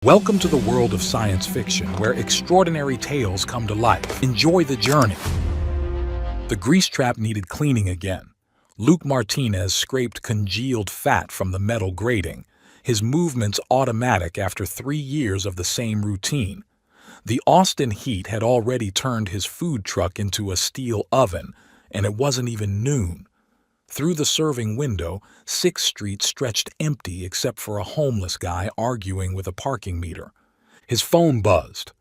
Welcome to the world of science fiction, where extraordinary tales come to life. Enjoy the journey. The grease trap needed cleaning again. Luke Martinez scraped congealed fat from the metal grating, his movements automatic after 3 years of the same routine. The Austin heat had already turned his food truck into a steel oven, and it wasn't even noon. Through the serving window, 6th Street stretched empty except for a homeless guy arguing with a parking meter. His phone buzzed.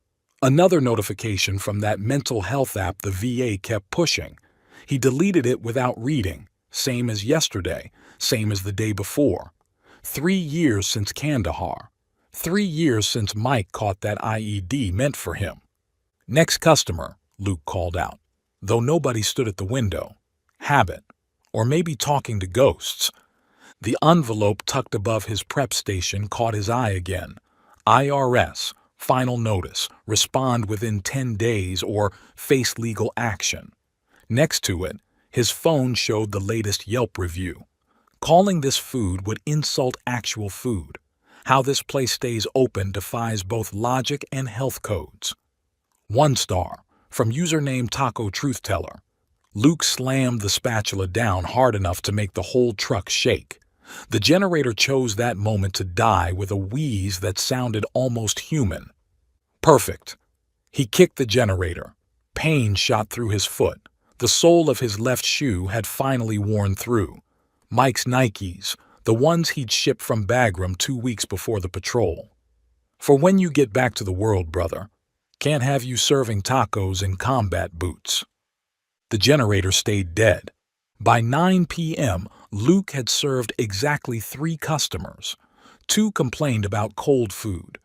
Another notification from that mental health app the VA kept pushing. He deleted it without reading, same as yesterday, same as the day before. 3 years since Kandahar. 3 years since Mike caught that IED meant for him. Next customer, Luke called out, though nobody stood at the window. Habit. Or maybe talking to ghosts. The envelope tucked above his prep station caught his eye again. IRS, final notice, respond within 10 days or face legal action. Next to it, his phone showed the latest Yelp review. Calling this food would insult actual food. How this place stays open defies both logic and health codes. 1 star, from username Taco Truth-Teller. Luke slammed the spatula down hard enough to make the whole truck shake. The generator chose that moment to die with a wheeze that sounded almost human. Perfect. He kicked the generator. Pain shot through his foot. The sole of his left shoe had finally worn through. Mike's Nikes, the ones he'd shipped from Bagram 2 weeks before the patrol. For when you get back to the world, brother. Can't have you serving tacos in combat boots. The generator stayed dead. By 9 p.m., Luke had served exactly 3 customers. 2 complained about cold food.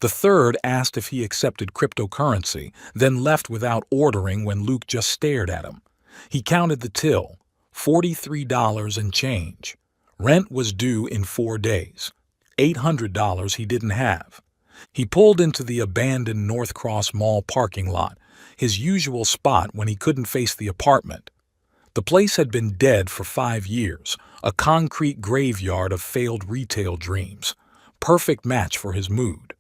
The third asked if he accepted cryptocurrency, then left without ordering when Luke just stared at him. He counted the till, $43 and change. Rent was due in 4 days. $800 he didn't have. He pulled into the abandoned North Cross Mall parking lot, his usual spot when he couldn't face the apartment. The place had been dead for 5 years, a concrete graveyard of failed retail dreams. Perfect match for his mood.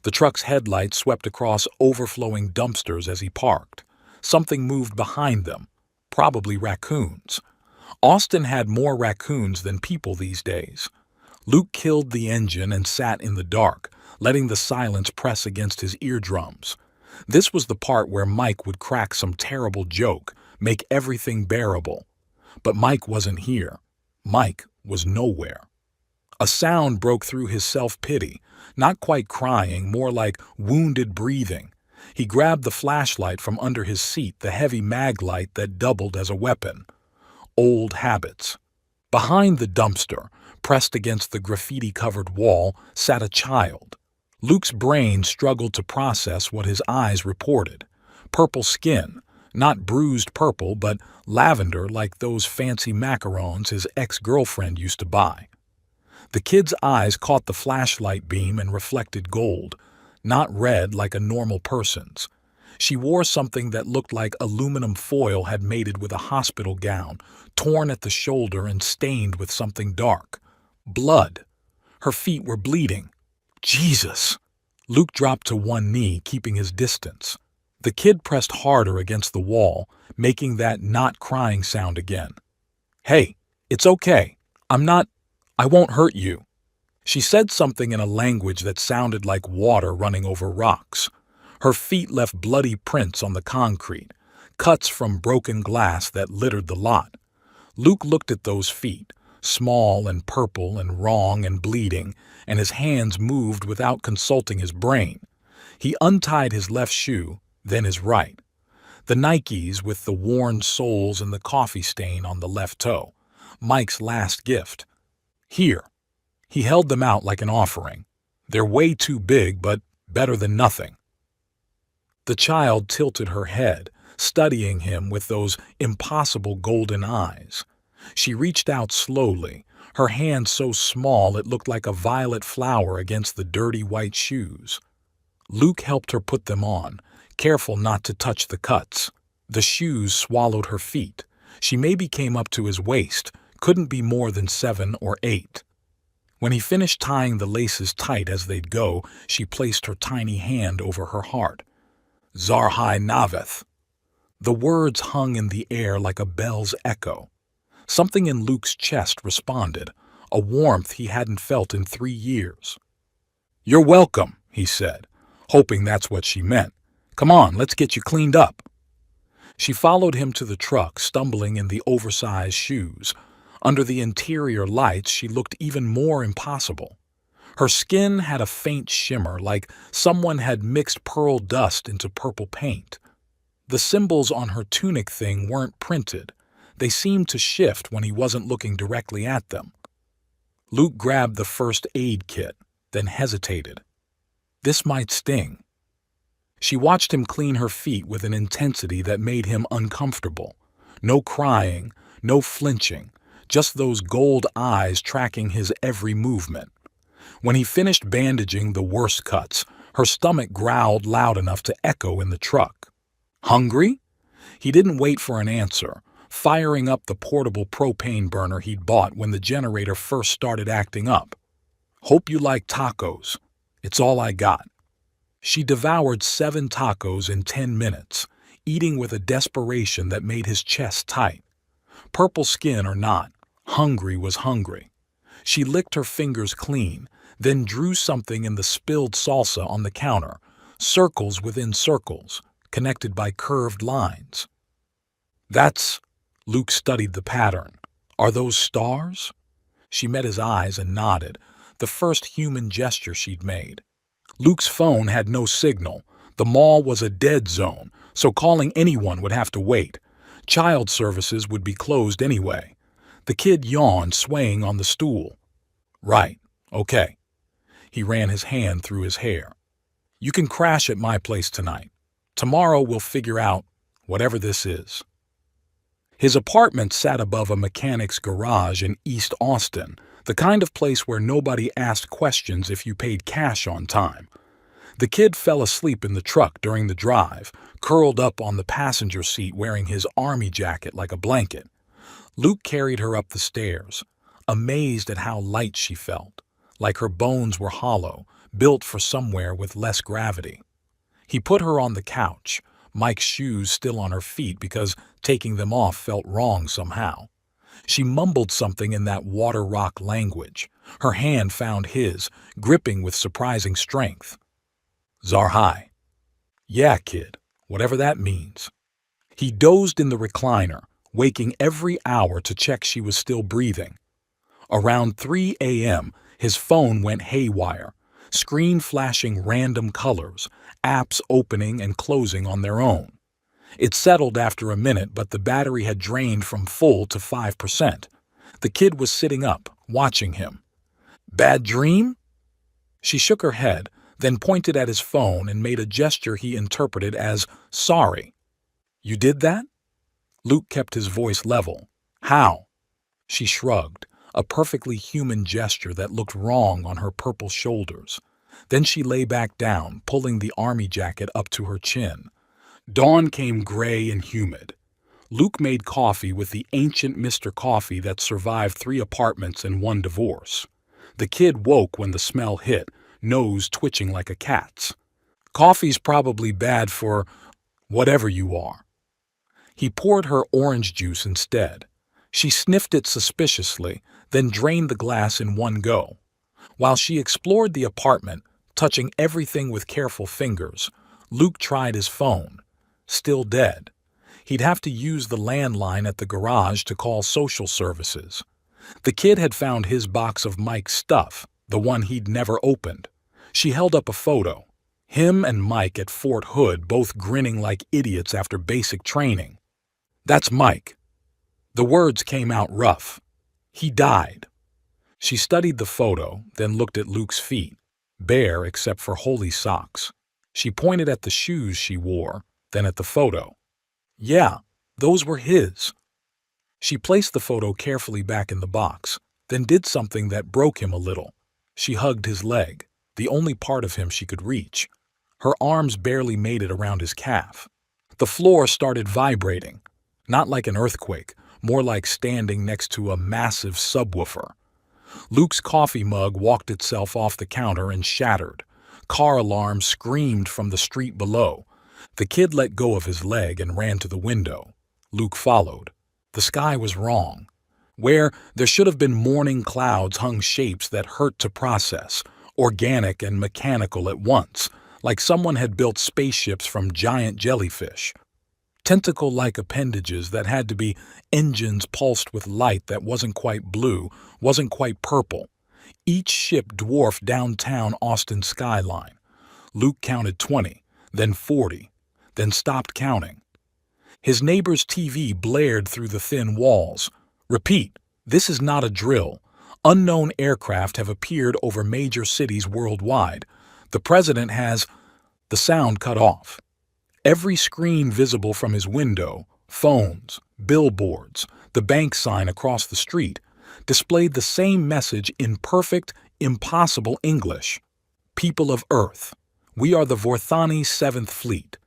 The truck's headlights swept across overflowing dumpsters as he parked. Something moved behind them, probably raccoons. Austin had more raccoons than people these days. Luke killed the engine and sat in the dark, letting the silence press against his eardrums. This was the part where Mike would crack some terrible joke, make everything bearable. But Mike wasn't here. Mike was nowhere. A sound broke through his self-pity, not quite crying, more like wounded breathing. He grabbed the flashlight from under his seat, the heavy mag light that doubled as a weapon. Old habits. Behind the dumpster, pressed against the graffiti-covered wall, sat a child. Luke's brain struggled to process what his eyes reported. Purple skin, not bruised purple, but lavender like those fancy macarons his ex-girlfriend used to buy. The kid's eyes caught the flashlight beam and reflected gold, not red like a normal person's. She wore something that looked like aluminum foil had mated with a hospital gown, torn at the shoulder and stained with something dark. Blood. Her feet were bleeding. Jesus! Luke dropped to one knee, keeping his distance. The kid pressed harder against the wall, making that not crying sound again. Hey, it's okay. I won't hurt you. She said something in a language that sounded like water running over rocks. Her feet left bloody prints on the concrete, cuts from broken glass that littered the lot. Luke looked at those feet, small and purple and wrong and bleeding, and his hands moved without consulting his brain. He untied his left shoe, then his right. The Nikes with the worn soles and the coffee stain on the left toe. Mike's last gift. Here. He held them out like an offering. They're way too big, but better than nothing. The child tilted her head, studying him with those impossible golden eyes. She reached out slowly, her hand so small it looked like a violet flower against the dirty white shoes. Luke helped her put them on, careful not to touch the cuts. The shoes swallowed her feet. She maybe came up to his waist, couldn't be more than 7 or 8. When he finished tying the laces tight as they'd go, she placed her tiny hand over her heart. Zarhai Naveth. The words hung in the air like a bell's echo. Something in Luke's chest responded, a warmth he hadn't felt in 3 years. "You're welcome," he said, hoping that's what she meant. "Come on, let's get you cleaned up." She followed him to the truck, stumbling in the oversized shoes. Under the interior lights, she looked even more impossible. Her skin had a faint shimmer, like someone had mixed pearl dust into purple paint. The symbols on her tunic thing weren't printed. They seemed to shift when he wasn't looking directly at them. Luke grabbed the first aid kit, then hesitated. This might sting. She watched him clean her feet with an intensity that made him uncomfortable. No crying, no flinching, just those gold eyes tracking his every movement. When he finished bandaging the worst cuts, her stomach growled loud enough to echo in the truck. Hungry? He didn't wait for an answer, firing up the portable propane burner he'd bought when the generator first started acting up. "Hope you like tacos. It's all I got." She devoured 7 tacos in 10 minutes, eating with a desperation that made his chest tight. Purple skin or not, hungry was hungry. She licked her fingers clean, then drew something in the spilled salsa on the counter, circles within circles, connected by curved lines. "That's..." Luke studied the pattern. "Are those stars?" She met his eyes and nodded, the first human gesture she'd made. Luke's phone had no signal. The mall was a dead zone, so calling anyone would have to wait. Child services would be closed anyway. The kid yawned, swaying on the stool. "Right, okay." He ran his hand through his hair. "You can crash at my place tonight. Tomorrow we'll figure out whatever this is." His apartment sat above a mechanic's garage in East Austin, the kind of place where nobody asked questions if you paid cash on time. The kid fell asleep in the truck during the drive, curled up on the passenger seat wearing his army jacket like a blanket. Luke carried her up the stairs, amazed at how light she felt, like her bones were hollow, built for somewhere with less gravity. He put her on the couch, Mike's shoes still on her feet because taking them off felt wrong somehow. She mumbled something in that water rock language. Her hand found his, gripping with surprising strength. "Zarhai." "Yeah, kid, whatever that means." He dozed in the recliner, waking every hour to check she was still breathing. Around 3 a.m., his phone went haywire, screen flashing random colors, apps opening and closing on their own. It settled after a minute, but the battery had drained from full to 5%. The kid was sitting up, watching him. "Bad dream?" She shook her head, then pointed at his phone and made a gesture he interpreted as sorry. "You did that?" Luke kept his voice level. "How?" She shrugged, a perfectly human gesture that looked wrong on her purple shoulders. Then she lay back down, pulling the army jacket up to her chin. Dawn came gray and humid. Luke made coffee with the ancient Mr. Coffee that survived 3 apartments and 1 divorce. The kid woke when the smell hit, nose twitching like a cat's. "Coffee's probably bad for whatever you are." He poured her orange juice instead. She sniffed it suspiciously, then drained the glass in one go. While she explored the apartment, touching everything with careful fingers, Luke tried his phone. Still dead. He'd have to use the landline at the garage to call social services. The kid had found his box of Mike's stuff, the one he'd never opened. She held up a photo. Him and Mike at Fort Hood, both grinning like idiots after basic training. "That's Mike." The words came out rough. "He died." She studied the photo, then looked at Luke's feet, bare except for holy socks. She pointed at the shoes she wore, then at the photo. "Yeah, those were his." She placed the photo carefully back in the box, then did something that broke him a little. She hugged his leg, the only part of him she could reach. Her arms barely made it around his calf. The floor started vibrating, not like an earthquake, more like standing next to a massive subwoofer. Luke's coffee mug walked itself off the counter and shattered. Car alarms screamed from the street below. The kid let go of his leg and ran to the window. Luke followed. The sky was wrong. Where there should have been morning clouds hung shapes that hurt to process, organic and mechanical at once, like someone had built spaceships from giant jellyfish. Tentacle-like appendages that had to be engines pulsed with light that wasn't quite blue, wasn't quite purple. Each ship dwarfed downtown Austin's skyline. Luke counted 20, then 40, then stopped counting. His neighbor's TV blared through the thin walls. Repeat, this is not a drill. Unknown aircraft have appeared over major cities worldwide. The president has... The sound cut off. Every screen visible from his window, phones, billboards, the bank sign across the street, displayed the same message in perfect, impossible English. People of Earth, we are the Vorthani 7th Fleet.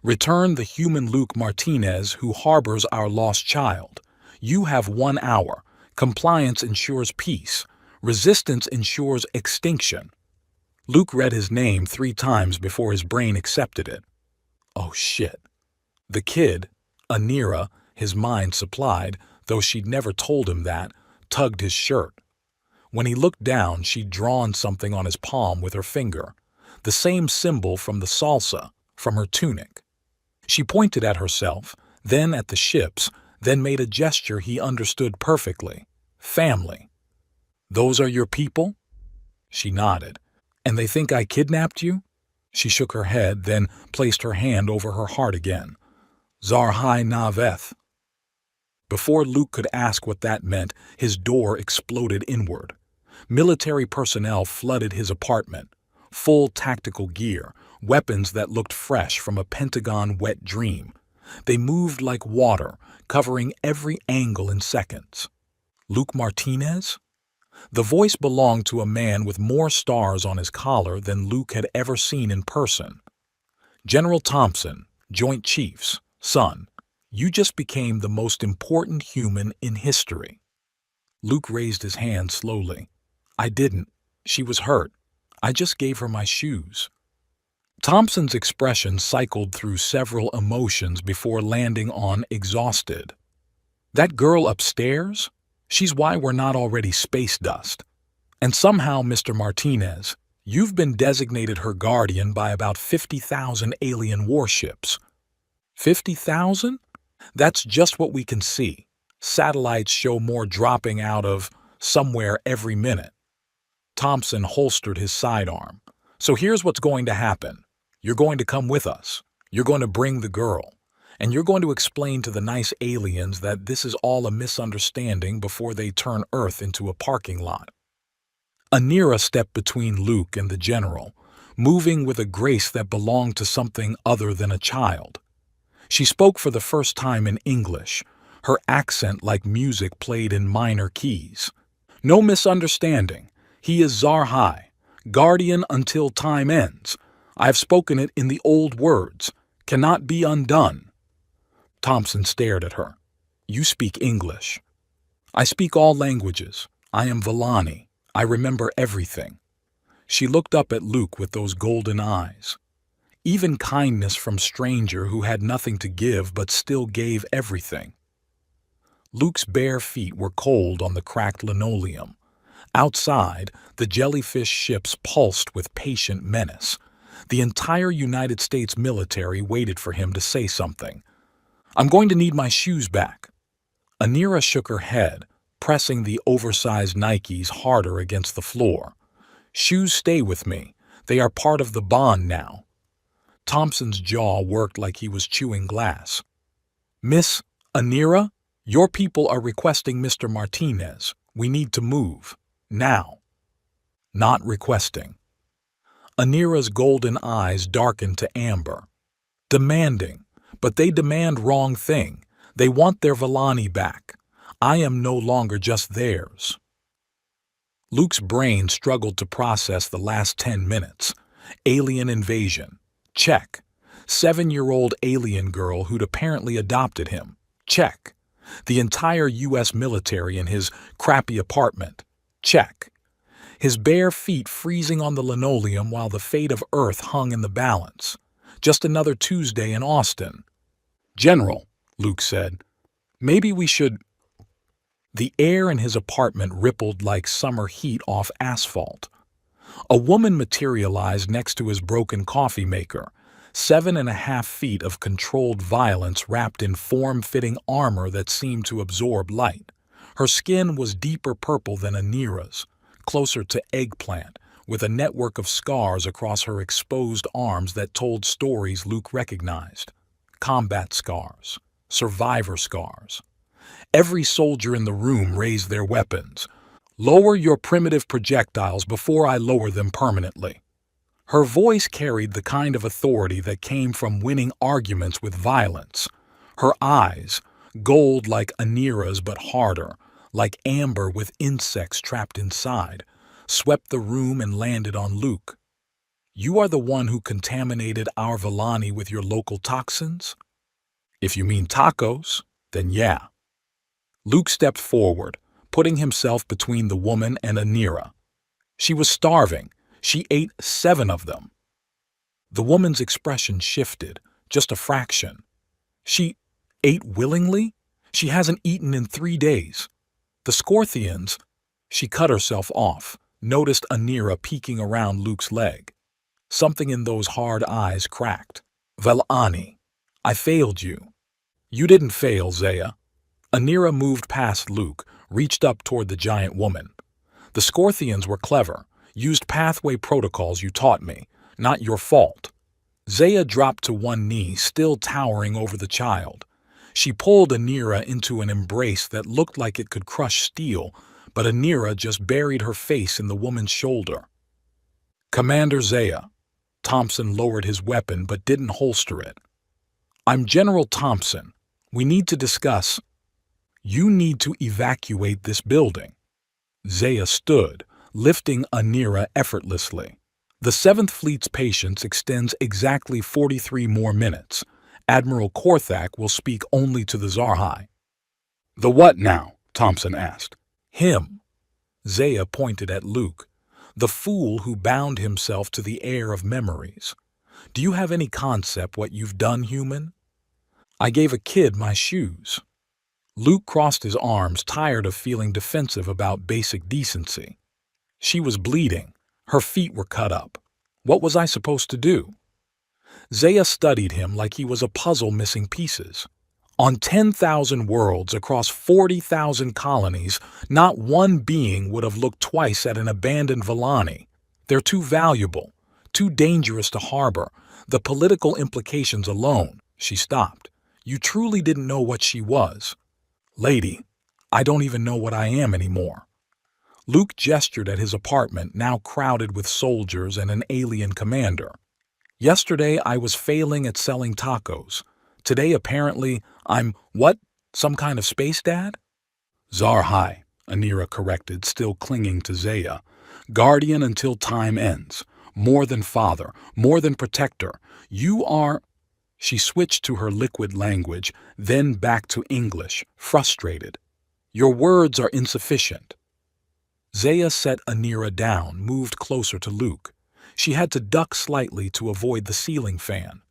Return the human Luke Martinez who harbors our lost child. You have 1 hour. Compliance ensures peace. Resistance ensures extinction. Luke read his name 3 times before his brain accepted it. Oh shit. The kid, Anira, his mind supplied, though she'd never told him that, tugged his shirt. When he looked down, she'd drawn something on his palm with her finger, the same symbol from the salsa, from her tunic. She pointed at herself, then at the ships, then made a gesture he understood perfectly. Family. Those are your people? She nodded. And they think I kidnapped you? She shook her head, then placed her hand over her heart again. Zarhai Naveth. Before Luke could ask what that meant, his door exploded inward. Military personnel flooded his apartment. Full tactical gear, weapons that looked fresh from a Pentagon wet dream. They moved like water, covering every angle in seconds. Luke Martinez? The voice belonged to a man with more stars on his collar than Luke had ever seen in person. General Thompson, Joint Chiefs, son, you just became the most important human in history. Luke raised his hand slowly. I didn't. She was hurt. I just gave her my shoes. Thompson's expression cycled through several emotions before landing on exhausted. That girl upstairs? She's why we're not already space dust. And somehow, Mr. Martinez, you've been designated her guardian by about 50,000 alien warships. 50,000? That's just what we can see. Satellites show more dropping out of somewhere every minute. Thompson holstered his sidearm. So here's what's going to happen. You're going to come with us. You're going to bring the girl. And you're going to explain to the nice aliens that this is all a misunderstanding before they turn Earth into a parking lot. Anira stepped between Luke and the general, moving with a grace that belonged to something other than a child. She spoke for the first time in English, her accent like music played in minor keys. No misunderstanding. He is Zarhai, guardian until time ends. I have spoken it in the old words, cannot be undone. Thompson stared at her. You speak English. I speak all languages. I am Villani. I remember everything. She looked up at Luke with those golden eyes. Even kindness from stranger who had nothing to give but still gave everything. Luke's bare feet were cold on the cracked linoleum. Outside, the jellyfish ships pulsed with patient menace. The entire United States military waited for him to say something. I'm going to need my shoes back. Anira shook her head, pressing the oversized Nikes harder against the floor. Shoes stay with me. They are part of the bond now. Thompson's jaw worked like he was chewing glass. Miss Anira, your people are requesting Mr. Martinez. We need to move. Now. Not requesting. Anira's golden eyes darkened to amber. Demanding. But they demand wrong thing. They want their Villani back. I am no longer just theirs. Luke's brain struggled to process the last 10 minutes. Alien invasion. Check. 7-year-old alien girl who'd apparently adopted him. Check. The entire U.S. military in his crappy apartment. Check. His bare feet freezing on the linoleum while the fate of Earth hung in the balance. Just another Tuesday in Austin. General, Luke said, maybe we should... The air in his apartment rippled like summer heat off asphalt. A woman materialized next to his broken coffee maker, 7.5 feet of controlled violence wrapped in form-fitting armor that seemed to absorb light. Her skin was deeper purple than Anira's, closer to eggplant, with a network of scars across her exposed arms that told stories Luke recognized. Combat scars, survivor scars. Every soldier in the room raised their weapons. Lower your primitive projectiles before I lower them permanently. Her voice carried the kind of authority that came from winning arguments with violence. Her eyes, gold like Anira's but harder, like amber with insects trapped inside, swept the room and landed on Luke. You are the one who contaminated our Villani with your local toxins? If you mean tacos, then yeah. Luke stepped forward, putting himself between the woman and Anira. She was starving. She ate 7 of them. The woman's expression shifted, just a fraction. She ate willingly? She hasn't eaten in 3 days. The Scorthians... She cut herself off, noticed Anira peeking around Luke's leg. Something in those hard eyes cracked. Villani, I failed you. You didn't fail, Zaya. Anira moved past Luke, reached up toward the giant woman. The Scorthians were clever, used pathway protocols you taught me, not your fault. Zaya dropped to one knee, still towering over the child. She pulled Anira into an embrace that looked like it could crush steel, but Anira just buried her face in the woman's shoulder. Commander Zaya. Thompson lowered his weapon but didn't holster it. I'm General Thompson. We need to discuss... You need to evacuate this building. Zaya stood, lifting Anira effortlessly. The 7th Fleet's patience extends exactly 43 more minutes. Admiral Korthak will speak only to the Zarhai. The what now? Thompson asked. Him. Zaya pointed at Luke, the fool who bound himself to the air of memories. Do you have any concept what you've done, human? I gave a kid my shoes. Luke crossed his arms, tired of feeling defensive about basic decency. She was bleeding. Her feet were cut up. What was I supposed to do? Zaya studied him like he was a puzzle missing pieces. On 10,000 worlds across 40,000 colonies, not one being would have looked twice at an abandoned Villani. They're too valuable, too dangerous to harbor. The political implications alone. She stopped. You truly didn't know what she was. Lady, I don't even know what I am anymore. Luke gestured at his apartment, now crowded with soldiers and an alien commander. Yesterday I was failing at selling tacos. Today apparently I'm, what, some kind of space dad? Zarhai, Anira corrected, still clinging to Zaya. Guardian until time ends. More than father, more than protector. You are... She switched to her liquid language, then back to English, frustrated. Your words are insufficient. Zaya set Anira down, moved closer to Luke. She had to duck slightly to avoid the ceiling fan.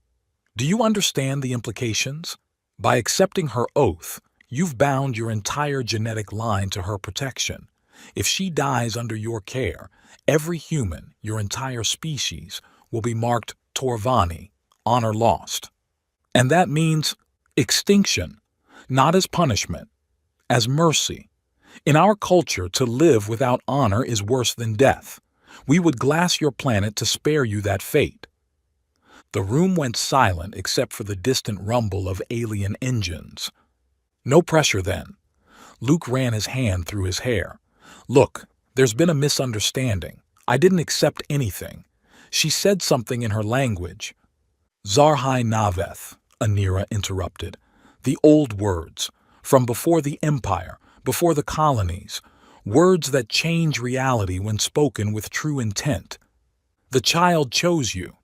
Do you understand the implications? By accepting her oath, you've bound your entire genetic line to her protection. If she dies under your care, every human, your entire species, will be marked Torvani, honor lost. And that means extinction, not as punishment, as mercy. In our culture, to live without honor is worse than death. We would glass your planet to spare you that fate. The room went silent except for the distant rumble of alien engines. No pressure then. Luke ran his hand through his hair. Look, there's been a misunderstanding. I didn't accept anything. She said something in her language. Zarhai Naveth, Anira interrupted. The old words, from before the Empire, before the colonies, words that change reality when spoken with true intent. The child chose you.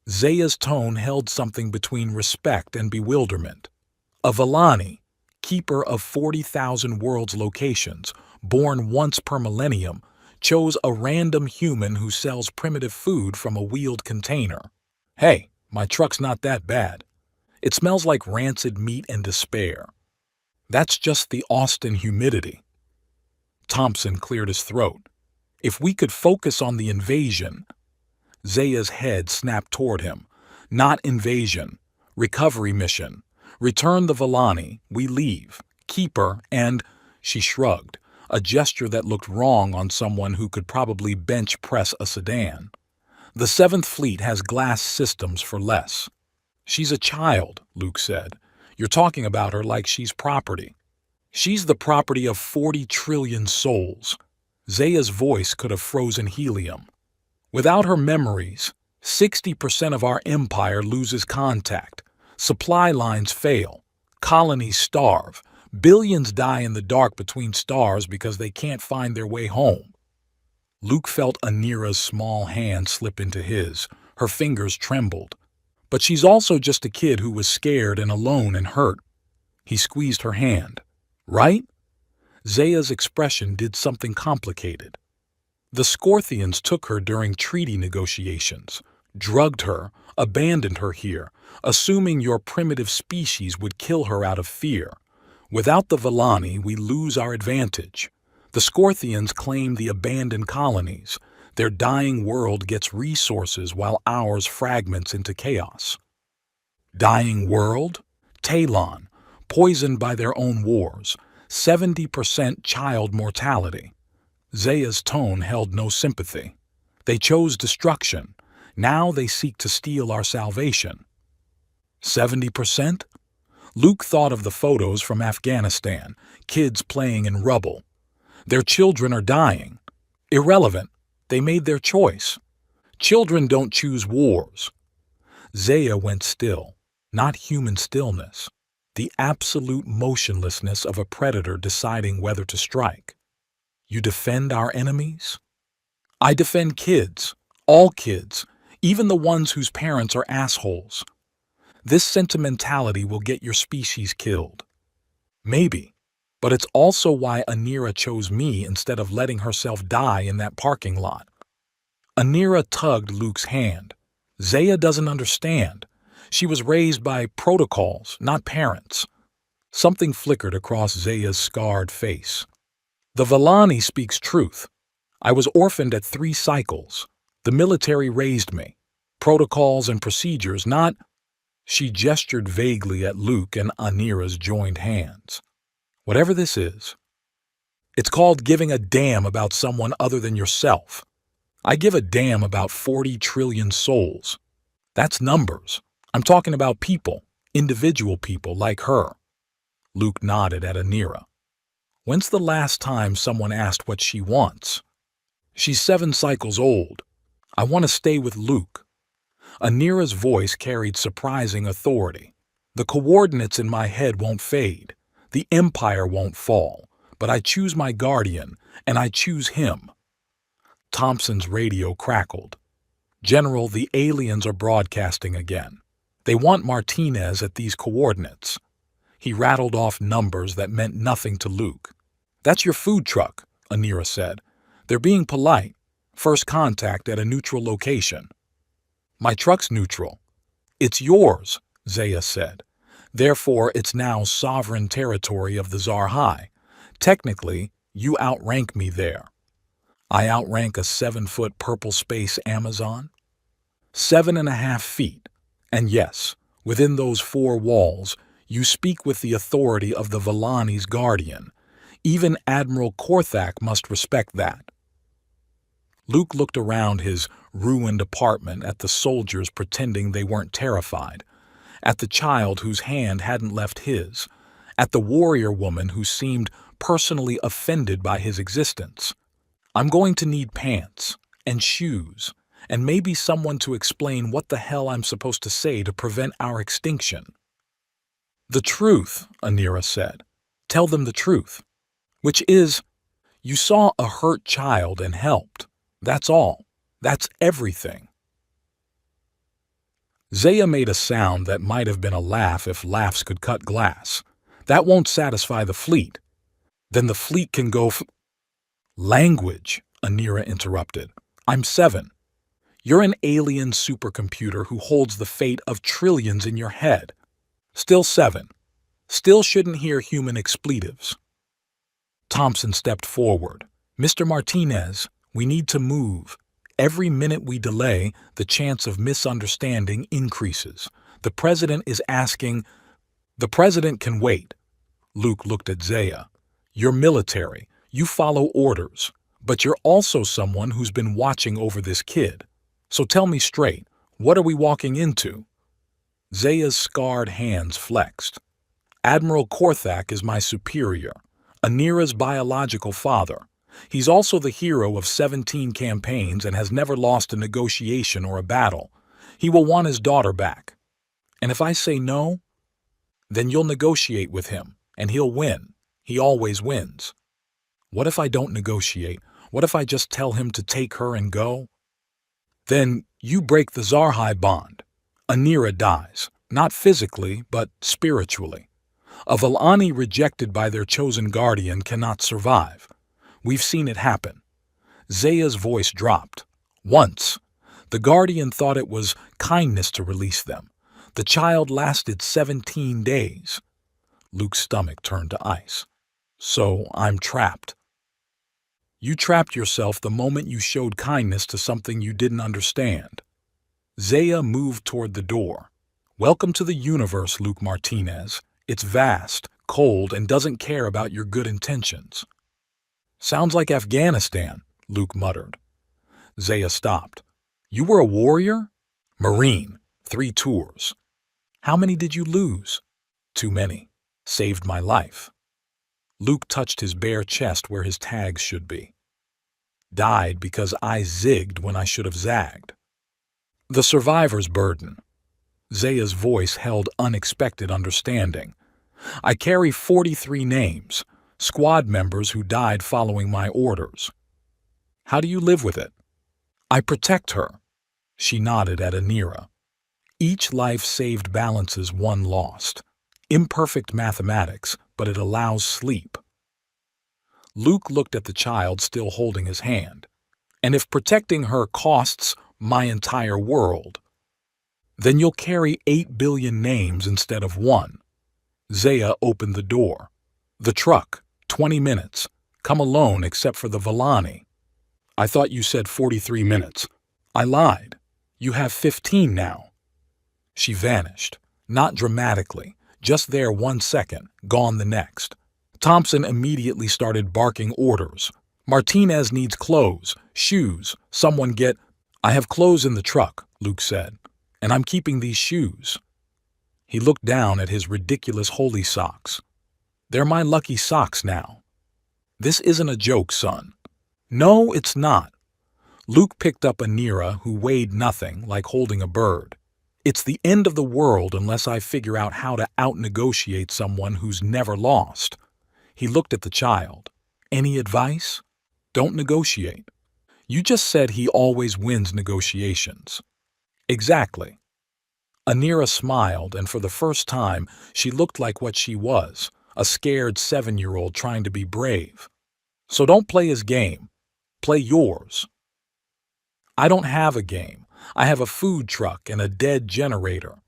Zaya's tone held something between respect and bewilderment. A Villani, keeper of 40,000 worlds locations, born once per millennium, chose a random human who sells primitive food from a wheeled container. Hey, my truck's not that bad. It smells like rancid meat and despair. That's just the Austin humidity. Thompson cleared his throat. If we could focus on the invasion. Zaya's head snapped toward him. Not invasion. Recovery mission. Return the Villani. We leave. Keep her and… She shrugged, a gesture that looked wrong on someone who could probably bench press a sedan. The 7th Fleet has glass systems for less. She's a child, Luke said. You're talking about her like she's property. She's the property of 40 trillion souls. Zaya's voice could have frozen helium. Without her memories, 60% of our empire loses contact. Supply lines fail. Colonies starve. Billions die in the dark between stars because they can't find their way home. Luke felt Anira's small hand slip into his. Her fingers trembled. But she's also just a kid who was scared and alone and hurt. He squeezed her hand. Right? Zaya's expression did something complicated. The Scorthians took her during treaty negotiations, drugged her, abandoned her here, assuming your primitive species would kill her out of fear. Without the Villani, we lose our advantage. The Scorthians claim the abandoned colonies. Their dying world gets resources while ours fragments into chaos. Dying world? Talon, poisoned by their own wars, 70% child mortality. Zaya's tone held no sympathy. They chose destruction. Now they seek to steal our salvation. 70%? Luke thought of the photos from Afghanistan, kids playing in rubble. Their children are dying. Irrelevant. They made their choice. Children don't choose wars. Zaya went still, not human stillness, the absolute motionlessness of a predator deciding whether to strike. You defend our enemies? I defend kids, all kids, even the ones whose parents are assholes. This sentimentality will get your species killed. Maybe, but it's also why Anira chose me instead of letting herself die in that parking lot. Anira tugged Luke's hand. Zaya doesn't understand. She was raised by protocols, not parents. Something flickered across Zaya's scarred face. The Villani speaks truth. I was orphaned at 3 cycles. The military raised me. Protocols and procedures, not… She gestured vaguely at Luke and Anira's joined hands. Whatever this is, it's called giving a damn about someone other than yourself. I give a damn about 40 trillion souls. That's numbers. I'm talking about people, individual people like her. Luke nodded at Anira. When's the last time someone asked what she wants? She's 7 cycles old. I want to stay with Luke. Anira's voice carried surprising authority. The coordinates in my head won't fade. The empire won't fall. But I choose my guardian, and I choose him. Thompson's radio crackled. General, the aliens are broadcasting again. They want Martinez at these coordinates. He rattled off numbers that meant nothing to Luke. That's your food truck, Anira said. They're being polite. First contact at a neutral location. My truck's neutral. It's yours, Zaya said. Therefore, it's now sovereign territory of the Zarhai. Technically, you outrank me there. I outrank a 7-foot purple space Amazon? 7.5 feet. And yes, within those 4 walls, you speak with the authority of the Villani's guardian. Even Admiral Korthak must respect that. Luke looked around his ruined apartment at the soldiers pretending they weren't terrified, at the child whose hand hadn't left his, at the warrior woman who seemed personally offended by his existence. I'm going to need pants and shoes and maybe someone to explain what the hell I'm supposed to say to prevent our extinction. The truth, Anira said. Tell them the truth. Which is, you saw a hurt child and helped. That's all. That's everything. Zaya made a sound that might have been a laugh if laughs could cut glass. That won't satisfy the fleet. Then the fleet can go Language, Anira interrupted. I'm 7. You're an alien supercomputer who holds the fate of trillions in your head. Still 7. Still shouldn't hear human expletives. Thompson stepped forward. Mr. Martinez, we need to move. Every minute we delay, the chance of misunderstanding increases. The president is asking. The president can wait. Luke looked at Zaya. You're military. You follow orders. But you're also someone who's been watching over this kid. So tell me straight, what are we walking into? Zaya's scarred hands flexed. Admiral Korthak is my superior, Anira's biological father. He's also the hero of 17 campaigns and has never lost a negotiation or a battle. He will want his daughter back. And if I say no, then you'll negotiate with him, and he'll win. He always wins. What if I don't negotiate? What if I just tell him to take her and go? Then you break the Zarhai bond. Anira dies, not physically, but spiritually. A Valani rejected by their chosen guardian cannot survive. We've seen it happen. Zaya's voice dropped. Once. The guardian thought it was kindness to release them. The child lasted 17 days. Luke's stomach turned to ice. So I'm trapped. You trapped yourself the moment you showed kindness to something you didn't understand. Zaya moved toward the door. Welcome to the universe, Luke Martinez. It's vast, cold, and doesn't care about your good intentions. Sounds like Afghanistan, Luke muttered. Zaya stopped. You were a warrior? Marine. 3 tours. How many did you lose? Too many. Saved my life. Luke touched his bare chest where his tags should be. Died because I zigged when I should have zagged. The survivor's burden. Zaya's voice held unexpected understanding. I carry 43 names, squad members who died following my orders. How do you live with it? I protect her. She nodded at Anira. Each life saved balances one lost. Imperfect mathematics, but it allows sleep. Luke looked at the child still holding his hand. And if protecting her costs my entire world, then you'll carry 8 billion names instead of 1. Zaya opened the door. The truck, 20 minutes. Come alone except for the Valani. I thought you said 43 minutes. I lied. You have 15 now. She vanished. Not dramatically. Just there 1 second, gone the next. Thompson immediately started barking orders. Martinez needs clothes, shoes, someone get... I have clothes in the truck, Luke said, and I'm keeping these shoes. He looked down at his ridiculous holy socks. They're my lucky socks now. This isn't a joke, son. No, it's not. Luke picked up Anira, who weighed nothing, like holding a bird. It's the end of the world unless I figure out how to out-negotiate someone who's never lost. He looked at the child. Any advice? Don't negotiate. You just said he always wins negotiations. Exactly. Anira smiled, and for the first time, she looked like what she was, a scared 7-year-old trying to be brave. So don't play his game. Play yours. I don't have a game. I have a food truck and a dead generator.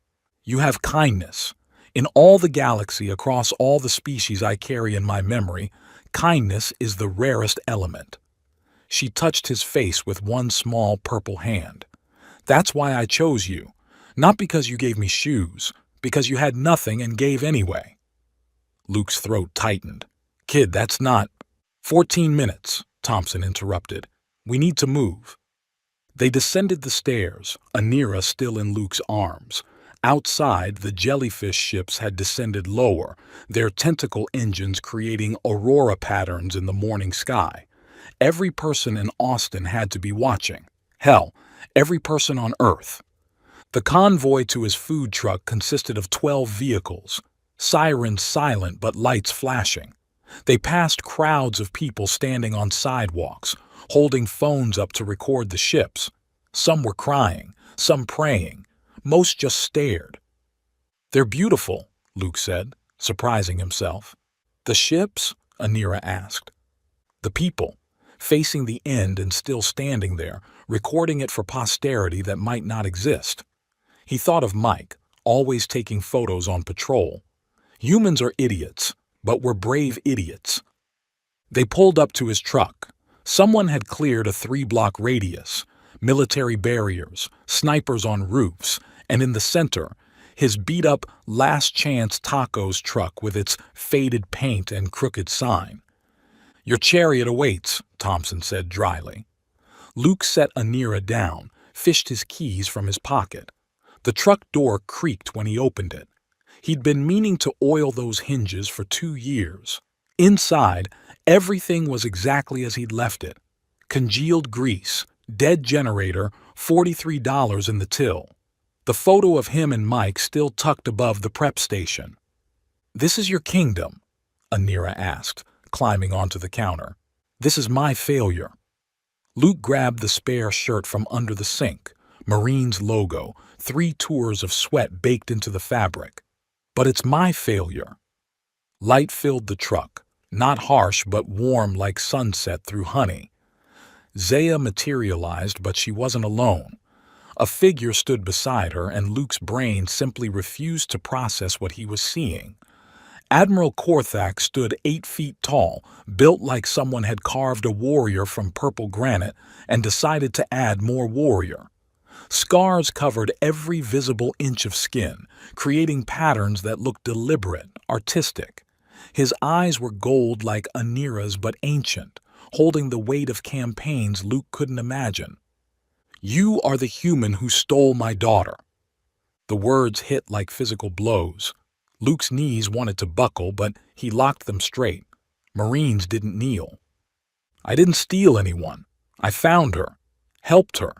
You have kindness. In all the galaxy, across all the species I carry in my memory, kindness is the rarest element. She touched his face with one small purple hand. That's why I chose you. Not because you gave me shoes, because you had nothing and gave anyway. Luke's throat tightened. Kid, that's not... 14 minutes, Thompson interrupted. We need to move. They descended the stairs, Anira still in Luke's arms. Outside, the jellyfish ships had descended lower, their tentacle engines creating aurora patterns in the morning sky. Every person in Austin had to be watching. Hell, every person on Earth. The convoy to his food truck consisted of 12 vehicles, sirens silent but lights flashing. They passed crowds of people standing on sidewalks, holding phones up to record the ships. Some were crying, some praying. Most just stared. They're beautiful, Luke said, surprising himself. The ships? Anira asked. The people. facing the end and still standing there, recording it for posterity that might not exist. He thought of Mike, always taking photos on patrol. Humans are idiots, but we're brave idiots. They pulled up to his truck. Someone had cleared a 3-block radius, military barriers, snipers on roofs, and in the center, his beat-up Last Chance Tacos truck with its faded paint and crooked sign. "Your chariot awaits," Thompson said dryly. Luke set Anira down, fished his keys from his pocket. The truck door creaked when he opened it. He'd been meaning to oil those hinges for 2 years. Inside, everything was exactly as he'd left it. Congealed grease, dead generator, $43 in the till. The photo of him and Mike still tucked above the prep station. "This is your kingdom?" Anira asked, climbing onto the counter. "This is my failure." Luke grabbed the spare shirt from under the sink, Marine's logo, 3 tours of sweat baked into the fabric. "But it's my failure." Light filled the truck, not harsh but warm like sunset through honey. Zaya materialized, but she wasn't alone. A figure stood beside her, and Luke's brain simply refused to process what he was seeing. Admiral Korthak stood 8 feet tall, built like someone had carved a warrior from purple granite and decided to add more warrior. Scars covered every visible inch of skin, creating patterns that looked deliberate, artistic. His eyes were gold like Anira's but ancient, holding the weight of campaigns Luke couldn't imagine. "You are the human who stole my daughter." The words hit like physical blows. Luke's knees wanted to buckle, but he locked them straight. Marines didn't kneel. "I didn't steal anyone. I found her. Helped her."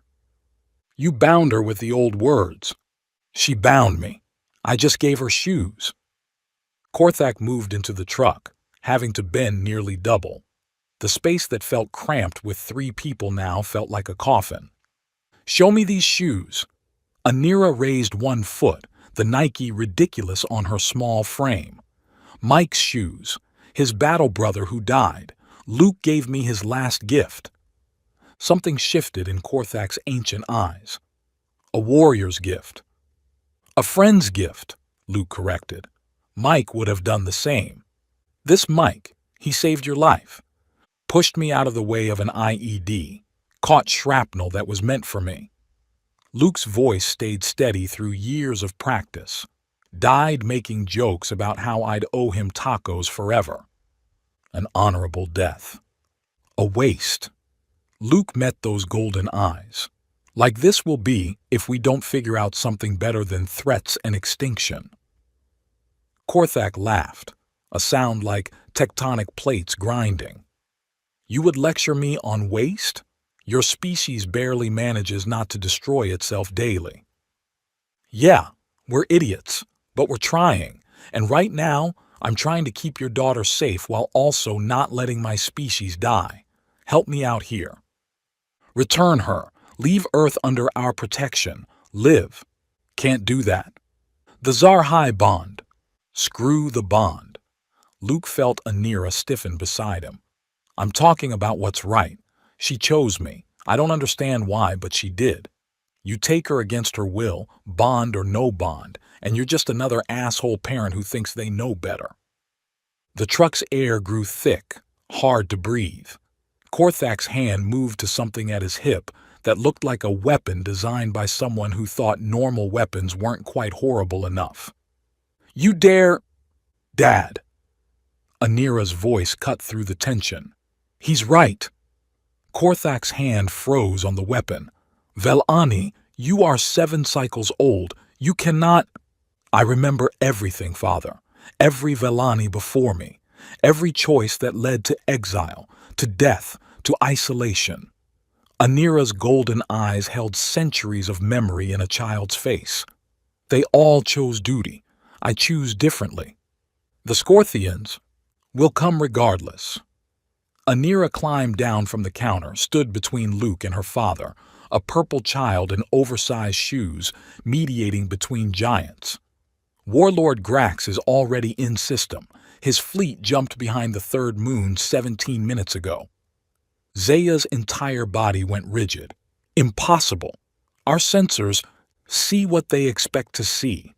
"You bound her with the old words." "She bound me. I just gave her shoes." Korthak moved into the truck, having to bend nearly double. The space that felt cramped with 3 people now felt like a coffin. "Show me these shoes." Anira raised 1 foot, the Nike ridiculous on her small frame. "Mike's shoes. His battle brother who died. Luke gave me his last gift." Something shifted in Korthak's ancient eyes. "A warrior's gift." "A friend's gift," Luke corrected. "Mike would have done the same. This Mike, he saved your life. Pushed me out of the way of an IED. Caught shrapnel that was meant for me." Luke's voice stayed steady through years of practice. "Died making jokes about how I'd owe him tacos forever." An honorable death. A waste. Luke met those golden eyes. Like this will be if we don't figure out something better than threats and extinction. Korthak laughed, a sound like tectonic plates grinding. "You would lecture me on waste? Your species barely manages not to destroy itself daily." "Yeah, we're idiots, but we're trying, and right now I'm trying to keep your daughter safe while also not letting my species die. Help me out here." "Return her. Leave Earth under our protection. Live." "Can't do that." "The Zarhai bond." "Screw the bond." Luke felt Anira stiffen beside him. "I'm talking about what's right. She chose me. I don't understand why, but she did. You take her against her will, bond or no bond, and you're just another asshole parent who thinks they know better." The truck's air grew thick, hard to breathe. Korthak's hand moved to something at his hip that looked like a weapon designed by someone who thought normal weapons weren't quite horrible enough. "You dare—" "Dad." Anira's voice cut through the tension. "He's right." Korthak's hand froze on the weapon. "Velani, you are 7 cycles old. You cannot—" "I remember everything, Father. Every Velani before me. Every choice that led to exile, to death, to isolation." Anira's golden eyes held centuries of memory in a child's face. "They all chose duty. I choose differently. The Scorthians will come regardless." Anira climbed down from the counter, stood between Luke and her father, a purple child in oversized shoes, mediating between giants. "Warlord Grax is already in system. His fleet jumped behind the third moon 17 minutes ago." Zaya's entire body went rigid. Impossible. Our sensors see what they expect to see.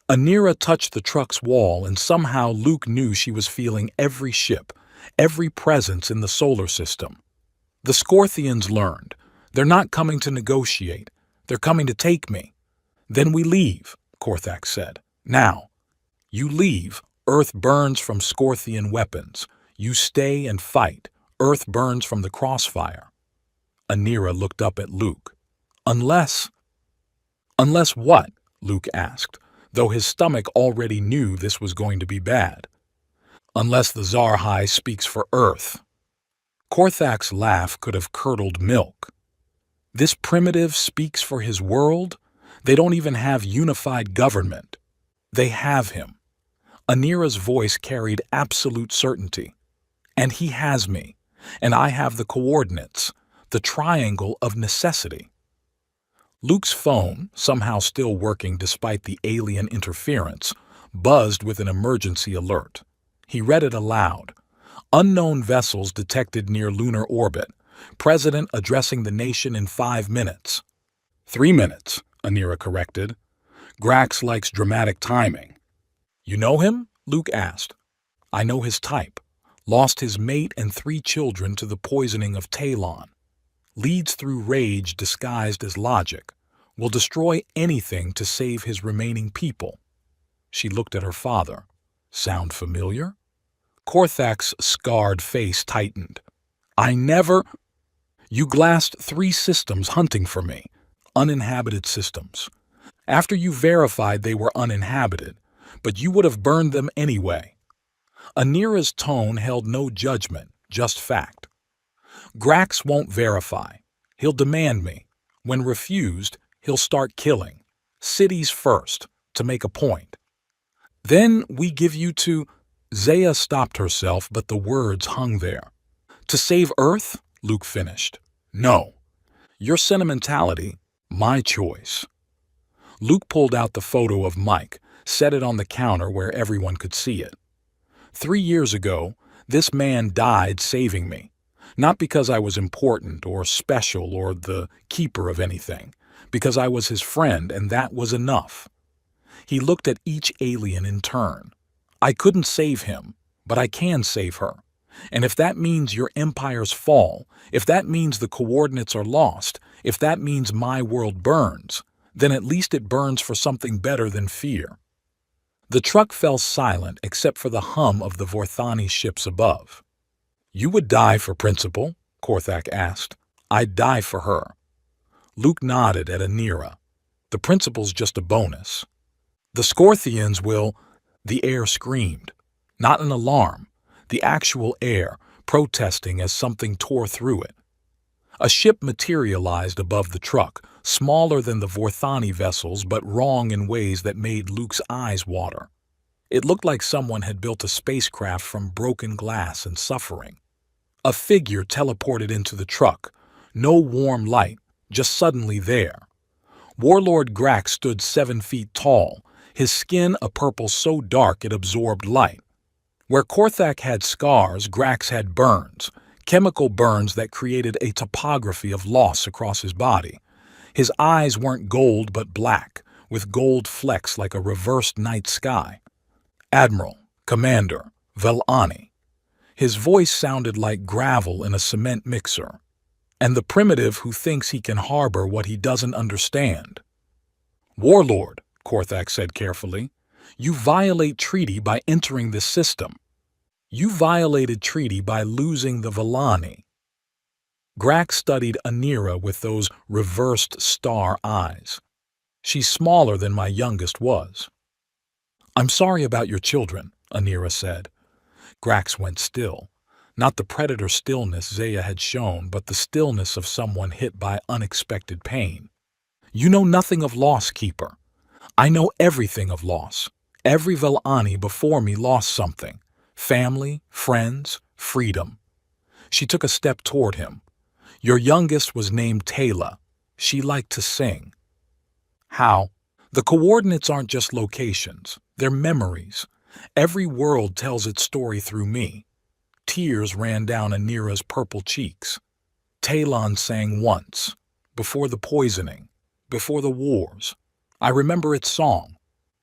Anira touched the truck's wall, and somehow Luke knew she was feeling every ship, every presence in the solar system. The Scorthians learned. They're not coming to negotiate. They're coming to take me. Then we leave, Korthak said. Now, you leave. Earth burns from Scorthian weapons. You stay and fight. Earth burns from the crossfire. Anira looked up at Luke. Unless what? Luke asked, though his stomach already knew this was going to be bad. Unless the Zarhai speaks for Earth. Korthak's laugh could have curdled milk. This primitive speaks for his world? They don't even have unified government. They have him. Anira's voice carried absolute certainty. And he has me, and I have the coordinates, the triangle of necessity. Luke's phone, somehow still working despite the alien interference, buzzed with an emergency alert. He read it aloud. Unknown vessels detected near lunar orbit. President addressing the nation in 5 minutes. 3 minutes, Anira corrected. Grax likes dramatic timing. You know him? Luke asked. I know his type. Lost his mate and 3 children to the poisoning of Talon. Leads through rage disguised as logic. Will destroy anything to save his remaining people. She looked at her father. Sound familiar? Korthak's scarred face tightened. I never... You glassed 3 systems hunting for me. Uninhabited systems. After you verified they were uninhabited, but you would have burned them anyway. Anira's tone held no judgment, just fact. Grax won't verify. He'll demand me. When refused, he'll start killing. Cities first, to make a point. Then we give you to... Zaya stopped herself, but the words hung there. To save Earth? Luke finished. No. Your sentimentality, my choice. Luke pulled out the photo of Mike, set it on the counter where everyone could see it. 3 years ago, this man died saving me. Not because I was important or special or the keeper of anything, because I was his friend, and that was enough. He looked at each alien in turn. I couldn't save him, but I can save her. And if that means your empires fall, if that means the coordinates are lost, if that means my world burns, then at least it burns for something better than fear. The truck fell silent except for the hum of the Vorthani ships above. You would die for principle? Korthak asked. I'd die for her. Luke nodded at Anira. The principle's just a bonus. The Scorthians will... The air screamed. Not an alarm. The actual air, protesting as something tore through it. A ship materialized above the truck, smaller than the Vorthani vessels but wrong in ways that made Luke's eyes water. It looked like someone had built a spacecraft from broken glass and suffering. A figure teleported into the truck. No warm light, just suddenly there. Warlord Grax stood 7 feet tall, his skin a purple so dark it absorbed light. Where Korthak had scars, Grax had burns, chemical burns that created a topography of loss across his body. His eyes weren't gold but black, with gold flecks like a reversed night sky. Admiral, Commander, Velani. His voice sounded like gravel in a cement mixer. And the primitive who thinks he can harbor what he doesn't understand. Warlord, Korthak said carefully, you violate treaty by entering this system. You violated treaty by losing the Velani. Grax studied Anira with those reversed star eyes. She's smaller than my youngest was. I'm sorry about your children, Anira said. Grax went still. Not the predator stillness Zaya had shown, but the stillness of someone hit by unexpected pain. You know nothing of loss, Keeper. I know everything of loss. Every Velani before me lost something. Family, friends, freedom. She took a step toward him. Your youngest was named Tayla. She liked to sing. How? The coordinates aren't just locations. They're memories. Every world tells its story through me. Tears ran down Anira's purple cheeks. Talon sang once, before the poisoning, before the wars. I remember its song.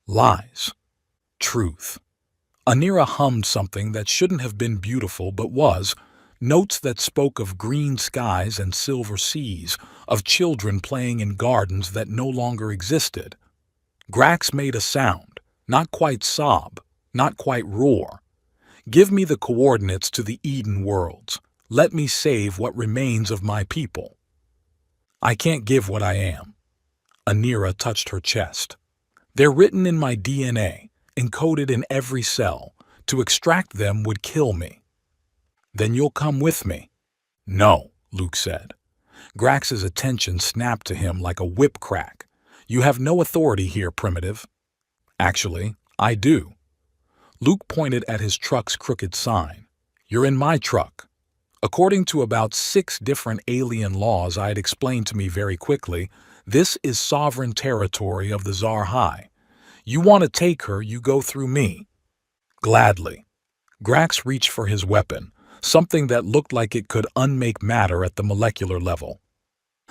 Lies. Truth. Anira hummed something that shouldn't have been beautiful but was, notes that spoke of green skies and silver seas, of children playing in gardens that no longer existed. Grax made a sound, not quite sob, not quite roar. Give me the coordinates to the Eden worlds. Let me save what remains of my people. I can't give what I am. Anira touched her chest. They're written in my DNA, encoded in every cell. To extract them would kill me. Then you'll come with me. No, Luke said. Grax's attention snapped to him like a whip crack. You have no authority here, Primitive. Actually, I do. Luke pointed at his truck's crooked sign. You're in my truck. According to about 6 different alien laws I had explained to me very quickly, this is sovereign territory of the Zar High. You want to take her, you go through me. Gladly. Grax reached for his weapon, something that looked like it could unmake matter at the molecular level.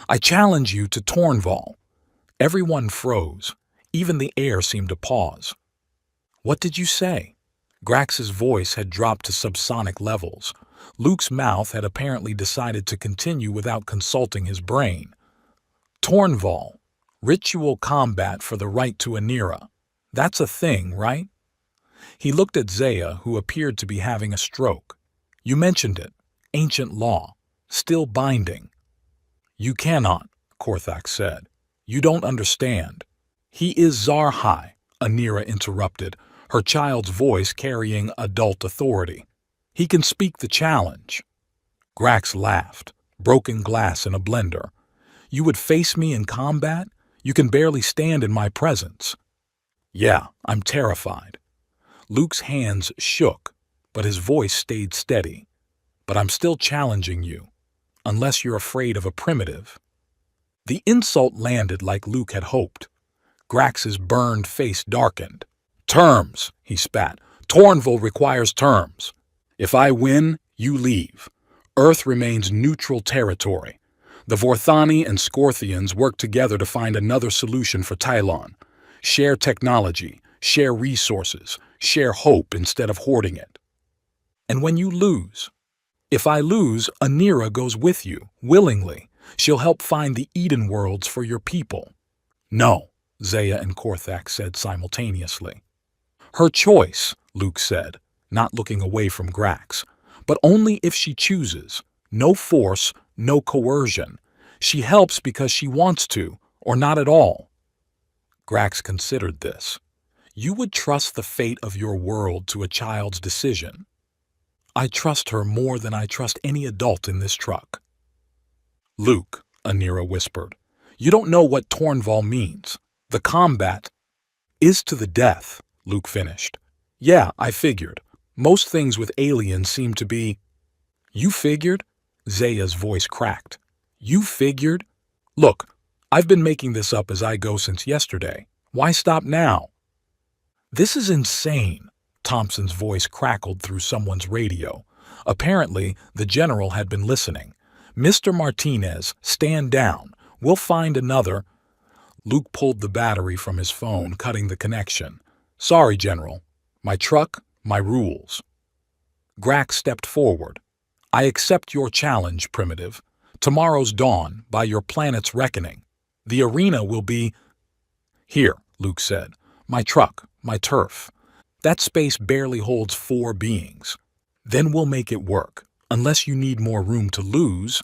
I challenge you to Tornval. Everyone froze. Even the air seemed to pause. What did you say? Grax's voice had dropped to subsonic levels. Luke's mouth had apparently decided to continue without consulting his brain. Tornval. Ritual combat for the right to Anira. That's a thing, right? He looked at Zaya, who appeared to be having a stroke. You mentioned it. Ancient law. Still binding. You cannot, Korthak said. You don't understand. He is Zar High, Anira interrupted, her child's voice carrying adult authority. He can speak the challenge. Grax laughed. Broken glass in a blender. You would face me in combat? You can barely stand in my presence. Yeah, I'm terrified. Luke's hands shook, but his voice stayed steady. But I'm still challenging you, unless you're afraid of a primitive. The insult landed like Luke had hoped. Grax's burned face darkened. Terms, he spat. Tornval requires terms. If I win, you leave. Earth remains neutral territory. The Vorthani and Scorthians work together to find another solution for Tylon. Share technology, share resources, share hope instead of hoarding it. And when you lose, if I lose, Anira goes with you, willingly. She'll help find the Eden worlds for your people. No, Zaya and Korthak said simultaneously. Her choice, Luke said, not looking away from Grax, but only if she chooses. No force, no coercion. She helps because she wants to, or not at all. Grax considered this. You would trust the fate of your world to a child's decision. I trust her more than I trust any adult in this truck. Luke, Anira whispered, you don't know what Tornval means. The combat is to the death, Luke finished. Yeah, I figured. Most things with aliens seem to be... You figured? Zaya's voice cracked. You figured? Look, I've been making this up as I go since yesterday. Why stop now? This is insane, Thompson's voice crackled through someone's radio. Apparently, the general had been listening. Mr. Martinez, stand down. We'll find another. Luke pulled the battery from his phone, cutting the connection. Sorry, General. My truck, my rules. Grax stepped forward. I accept your challenge, Primitive. Tomorrow's dawn, by your planet's reckoning. The arena will be... Here, Luke said. My truck, my turf. That space barely holds 4 beings. Then we'll make it work. Unless you need more room to lose.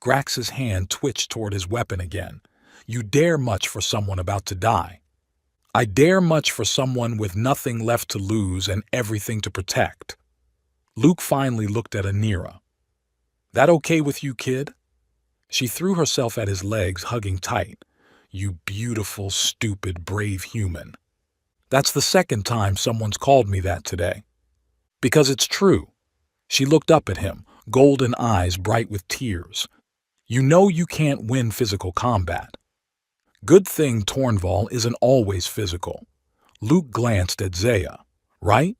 Grax's hand twitched toward his weapon again. You dare much for someone about to die. I dare much for someone with nothing left to lose and everything to protect. Luke finally looked at Anira. That okay with you, kid? She threw herself at his legs, hugging tight. You beautiful, stupid, brave human. That's the second time someone's called me that today. Because it's true. She looked up at him, golden eyes bright with tears. You know you can't win physical combat. Good thing Tornval isn't always physical. Luke glanced at Zaya. Right?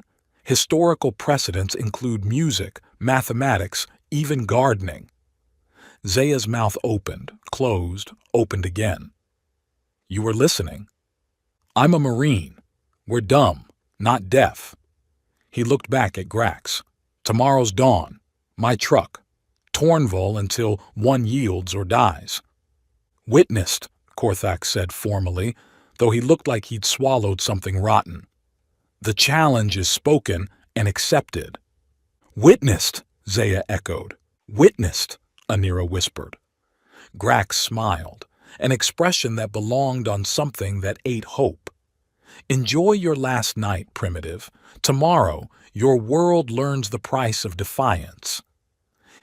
Historical precedents include music, mathematics, even gardening. Zaya's mouth opened, closed, opened again. You were listening. I'm a Marine. We're dumb, not deaf. He looked back at Grax. Tomorrow's dawn. My truck. Tornval until one yields or dies. Witnessed, Korthak said formally, though he looked like he'd swallowed something rotten. The challenge is spoken and accepted. Witnessed, Zaya echoed. Witnessed, Anira whispered. Grax smiled, an expression that belonged on something that ate hope. Enjoy your last night, Primitive. Tomorrow, your world learns the price of defiance.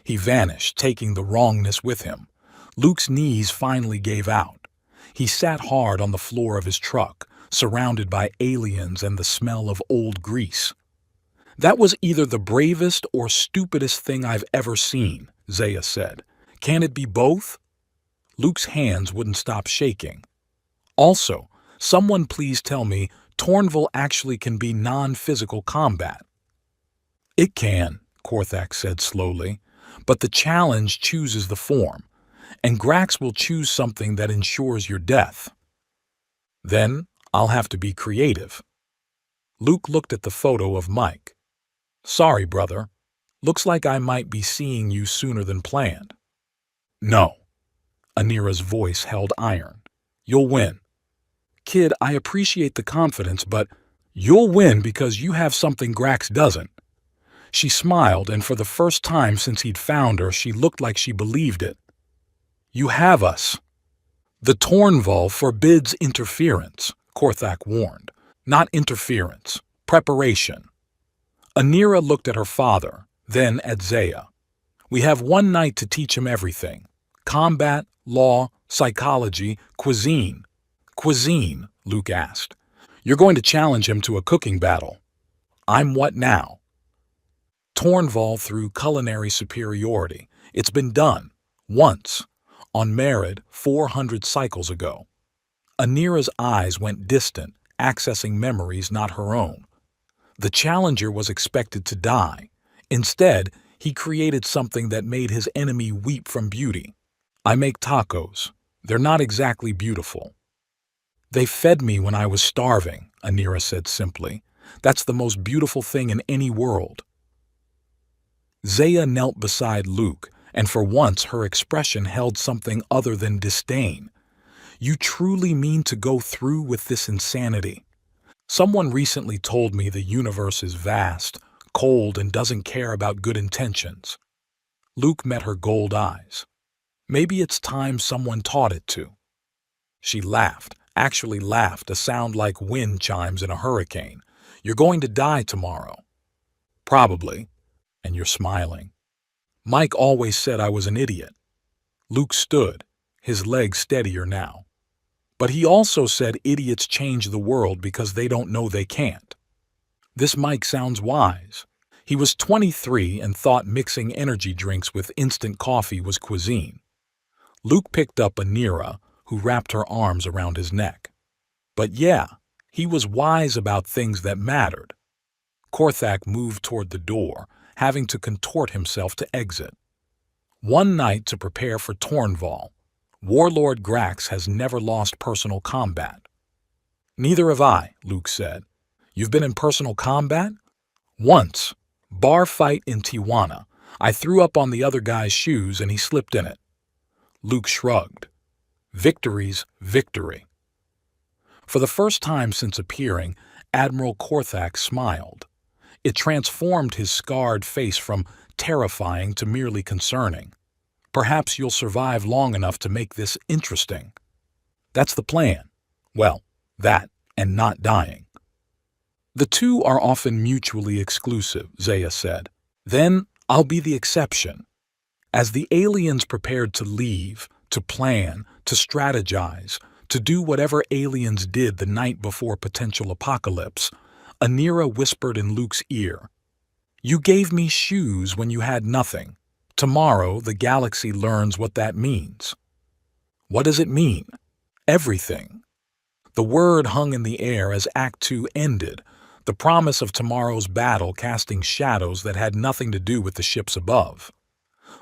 He vanished, taking the wrongness with him. Luke's knees finally gave out. He sat hard on the floor of his truck, surrounded by aliens and the smell of old grease. That was either the bravest or stupidest thing I've ever seen, Zaya said. Can it be both? Luke's hands wouldn't stop shaking. Also, someone please tell me Tornval actually can be non-physical combat. It can, Korthak said slowly, but the challenge chooses the form, and Grax will choose something that ensures your death. Then I'll have to be creative. Luke looked at the photo of Mike. Sorry, brother. Looks like I might be seeing you sooner than planned. No. Anira's voice held iron. You'll win. Kid, I appreciate the confidence, but you'll win because you have something Grax doesn't. She smiled, and for the first time since he'd found her, she looked like she believed it. You have us. The Tornval forbids interference, Korthak warned. Not interference. Preparation. Anira looked at her father, then at Zaya. We have one night to teach him everything. Combat, law, psychology, cuisine. Cuisine, Luke asked. You're going to challenge him to a cooking battle. I'm what now? Tornval through culinary superiority. It's been done. Once. On Narrated 400 cycles ago. Anira's eyes went distant, accessing memories not her own. The challenger was expected to die. Instead, he created something that made his enemy weep from beauty. I make tacos. They're not exactly beautiful. They fed me when I was starving, Anira said simply. That's the most beautiful thing in any world. Zaya knelt beside Luke, and for once her expression held something other than disdain. You truly mean to go through with this insanity? Someone recently told me the universe is vast, cold, and doesn't care about good intentions. Luke met her gold eyes. Maybe it's time someone taught it to. She laughed, actually laughed, a sound like wind chimes in a hurricane. You're going to die tomorrow. Probably. And you're smiling. Mike always said I was an idiot. Luke stood, his legs steadier now. But he also said idiots change the world because they don't know they can't. This Mike sounds wise. He was 23 and thought mixing energy drinks with instant coffee was cuisine. Luke picked up Anira, who wrapped her arms around his neck. But yeah, he was wise about things that mattered. Korthak moved toward the door, having to contort himself to exit. One night to prepare for Tornval. Warlord Grax has never lost personal combat. Neither have I, Luke said. You've been in personal combat? Once. Bar fight in Tijuana. I threw up on the other guy's shoes and he slipped in it. Luke shrugged. Victory's victory. For the first time since appearing, Admiral Korthak smiled. It transformed his scarred face from terrifying to merely concerning. Perhaps you'll survive long enough to make this interesting. That's the plan. Well, that and not dying. The two are often mutually exclusive, Zaya said. Then I'll be the exception. As the aliens prepared to leave, to plan, to strategize, to do whatever aliens did the night before potential apocalypse, Anira whispered in Luke's ear, You gave me shoes when you had nothing. Tomorrow the galaxy learns what that means. What does it mean? Everything. The word hung in the air as Act 2 ended, The promise of tomorrow's battle casting shadows that had nothing to do with the ships above.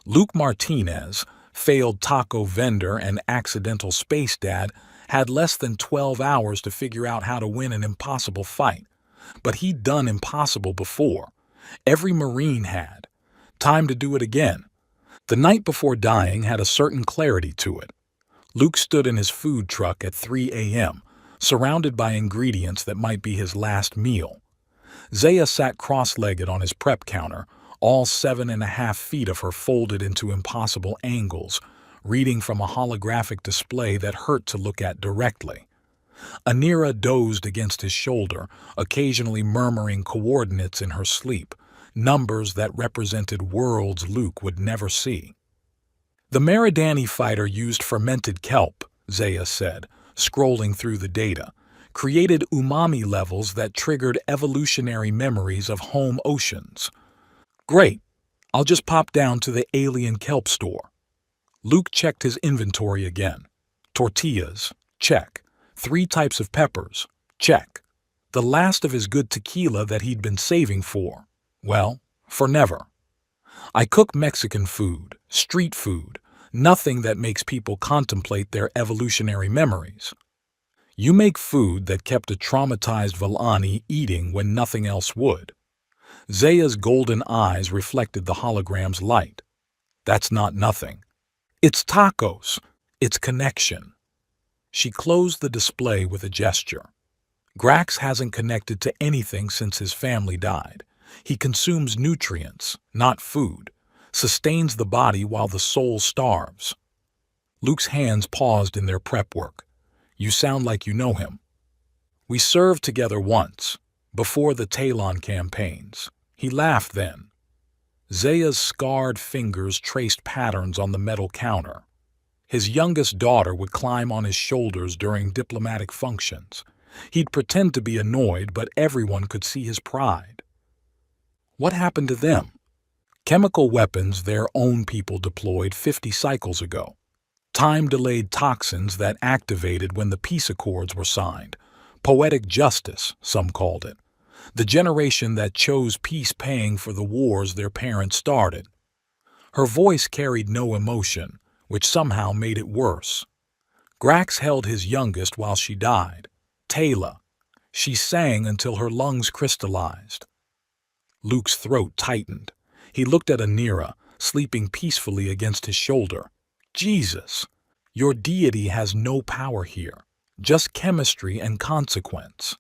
Luke Martinez, failed taco vendor and accidental space dad, had less than 12 hours to figure out how to win an impossible fight. But he'd done impossible before. Every Marine had. Time to do it again. The night before dying had a certain clarity to it. Luke stood in his food truck at 3 a.m., surrounded by ingredients that might be his last meal. Zaya sat cross-legged on his prep counter, all 7.5 feet of her folded into impossible angles, reading from a holographic display that hurt to look at directly. Anira dozed against his shoulder, occasionally murmuring coordinates in her sleep, numbers that represented worlds Luke would never see. The Meridani fighter used fermented kelp, Zaya said, scrolling through the data, created umami levels that triggered evolutionary memories of home oceans. Great, I'll just pop down to the alien kelp store. Luke checked his inventory again. Tortillas, check. 3 types of peppers, check. The last of his good tequila that he'd been saving for, well, for never. I cook Mexican food, street food, nothing that makes people contemplate their evolutionary memories. You make food that kept a traumatized Villani eating when nothing else would. Zaya's golden eyes reflected the hologram's light. That's not nothing. It's tacos. It's connection. She closed the display with a gesture. Grax hasn't connected to anything since his family died. He consumes nutrients, not food, sustains the body while the soul starves. Luke's hands paused in their prep work. You sound like you know him. We served together once, before the Talon campaigns. He laughed then. Zaya's scarred fingers traced patterns on the metal counter. His youngest daughter would climb on his shoulders during diplomatic functions. He'd pretend to be annoyed, but everyone could see his pride. What happened to them? Chemical weapons their own people deployed 50 cycles ago. Time-delayed toxins that activated when the peace accords were signed. Poetic justice, some called it. The generation that chose peace paying for the wars their parents started. Her voice carried no emotion, which somehow made it worse. Grax held his youngest while she died, Taylor. She sang until her lungs crystallized. Luke's throat tightened. He looked at Anira, sleeping peacefully against his shoulder. Jesus, your deity has no power here, just chemistry and consequence.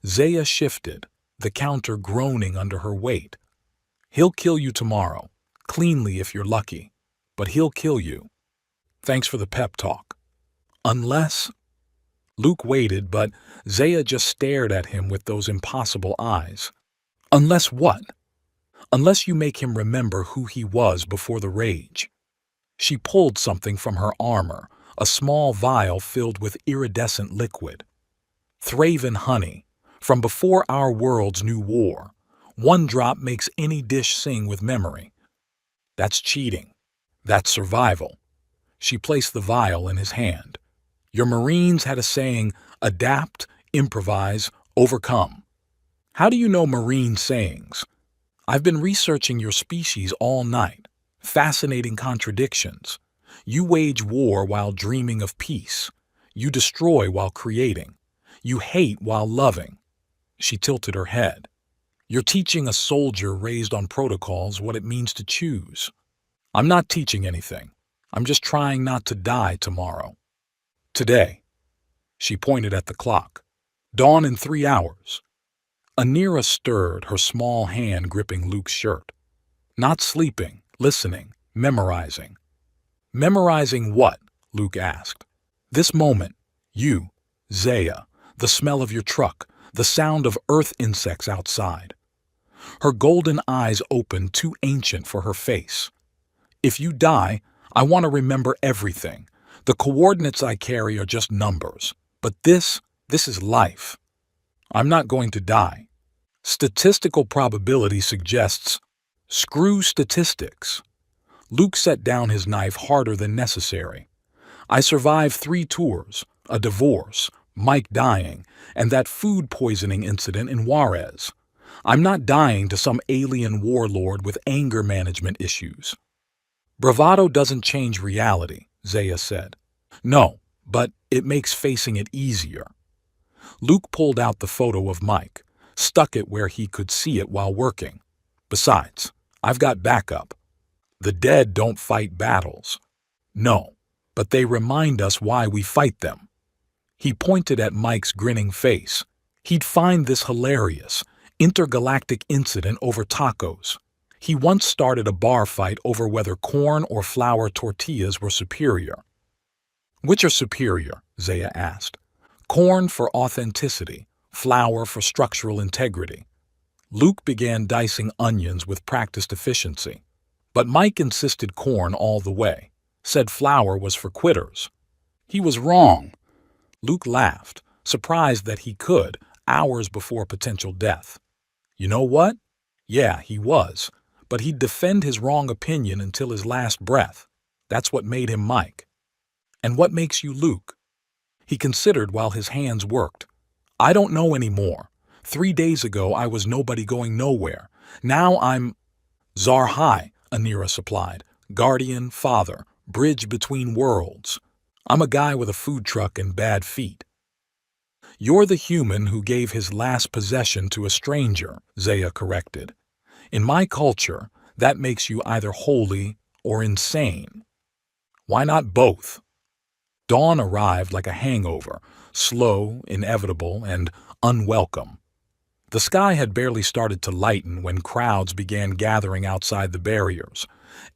Zaya shifted, the counter groaning under her weight. He'll kill you tomorrow, cleanly if you're lucky, but he'll kill you. Thanks for the pep talk. Unless... Luke waited, but Zaya just stared at him with those impossible eyes. Unless what? Unless you make him remember who he was before the rage. She pulled something from her armor, a small vial filled with iridescent liquid. Thraven honey, from before our worlds knew war. 1 drop makes any dish sing with memory. That's cheating. That's survival. She placed the vial in his hand. Your Marines had a saying, adapt, improvise, overcome. How do you know Marine sayings? I've been researching your species all night. Fascinating contradictions. You wage war while dreaming of peace. You destroy while creating. You hate while loving. She tilted her head. You're teaching a soldier raised on protocols what it means to choose. I'm not teaching anything. I'm just trying not to die tomorrow. Today. She pointed at the clock. Dawn in 3 hours. Anira stirred, her small hand gripping Luke's shirt. Not sleeping, listening, memorizing. Memorizing what? Luke asked. This moment. You, Zaya, the smell of your truck, the sound of earth insects outside. Her golden eyes opened, too ancient for her face. If you die, I want to remember everything. The coordinates I carry are just numbers. But this is life. I'm not going to die. Statistical probability suggests, screw statistics. Luke set down his knife harder than necessary. I survived 3 tours, a divorce, Mike dying, and that food poisoning incident in Juarez. I'm not dying to some alien warlord with anger management issues. Bravado doesn't change reality, Zaya said. No, but it makes facing it easier. Luke pulled out the photo of Mike, stuck it where he could see it while working. Besides, I've got backup. The dead don't fight battles. No, but they remind us why we fight them. He pointed at Mike's grinning face. He'd find this hilarious, intergalactic incident over tacos. He once started a bar fight over whether corn or flour tortillas were superior. Which are superior? Zaya asked. Corn for authenticity, flour for structural integrity. Luke began dicing onions with practiced efficiency. But Mike insisted corn all the way, said flour was for quitters. He was wrong. Luke laughed, surprised that he could, hours before potential death. You know what? Yeah, he was, but he'd defend his wrong opinion until his last breath. That's what made him Mike. And what makes you Luke? He considered while his hands worked. I don't know anymore. 3 days ago I was nobody going nowhere. Now I'm Zarhai, Anira supplied. Guardian, father, bridge between worlds. I'm a guy with a food truck and bad feet. You're the human who gave his last possession to a stranger, Zaya corrected. In my culture, that makes you either holy or insane. Why not both? Dawn arrived like a hangover, slow, inevitable, and unwelcome. The sky had barely started to lighten when crowds began gathering outside the barriers.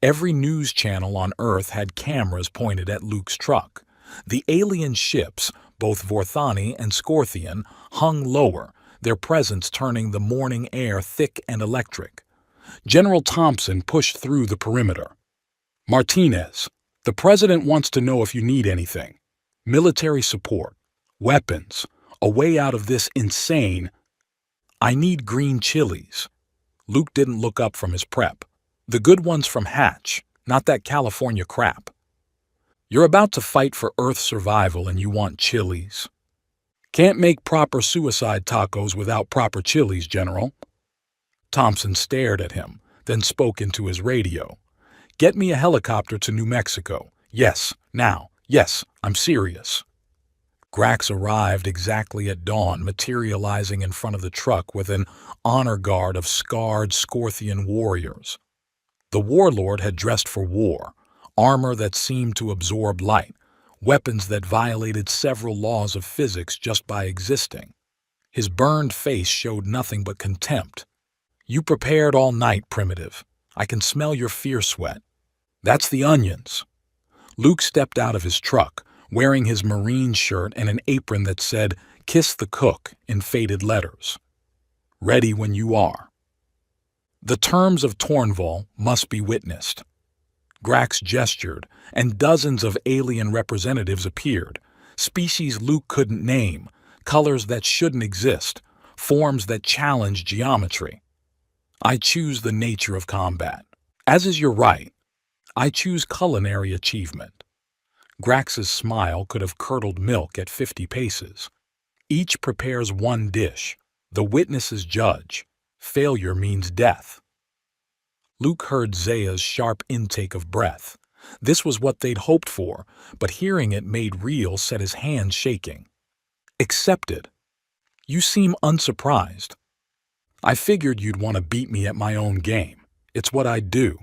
Every news channel on Earth had cameras pointed at Luke's truck. The alien ships, both Vorthani and Scorthian, hung lower, their presence turning the morning air thick and electric. General Thompson pushed through the perimeter. Martinez, the president wants to know if you need anything. Military support, weapons, a way out of this insane. I need green chilies. Luke didn't look up from his prep. The good ones from Hatch, not that California crap. You're about to fight for Earth survival and you want chilies. Can't make proper suicide tacos without proper chilies, General. Thompson stared at him, then spoke into his radio. Get me a helicopter to New Mexico. Yes, now. Yes, I'm serious. Grax arrived exactly at dawn, materializing in front of the truck with an honor guard of scarred Scorthian warriors. The warlord had dressed for war, armor that seemed to absorb light, weapons that violated several laws of physics just by existing. His burned face showed nothing but contempt. You prepared all night, primitive. I can smell your fear sweat. That's the onions. Luke stepped out of his truck, wearing his marine shirt and an apron that said, Kiss the Cook, in faded letters. Ready when you are. The terms of Tornval must be witnessed. Grax gestured, and dozens of alien representatives appeared, species Luke couldn't name, colors that shouldn't exist, forms that challenge geometry. I choose the nature of combat. As is your right, I choose culinary achievement. Grax's smile could have curdled milk at 50 paces. Each prepares one dish. The witnesses judge. Failure means death. Luke heard Zaya's sharp intake of breath. This was what they'd hoped for, but hearing it made real set his hands shaking. Accepted. You seem unsurprised. I figured you'd want to beat me at my own game. It's what I do.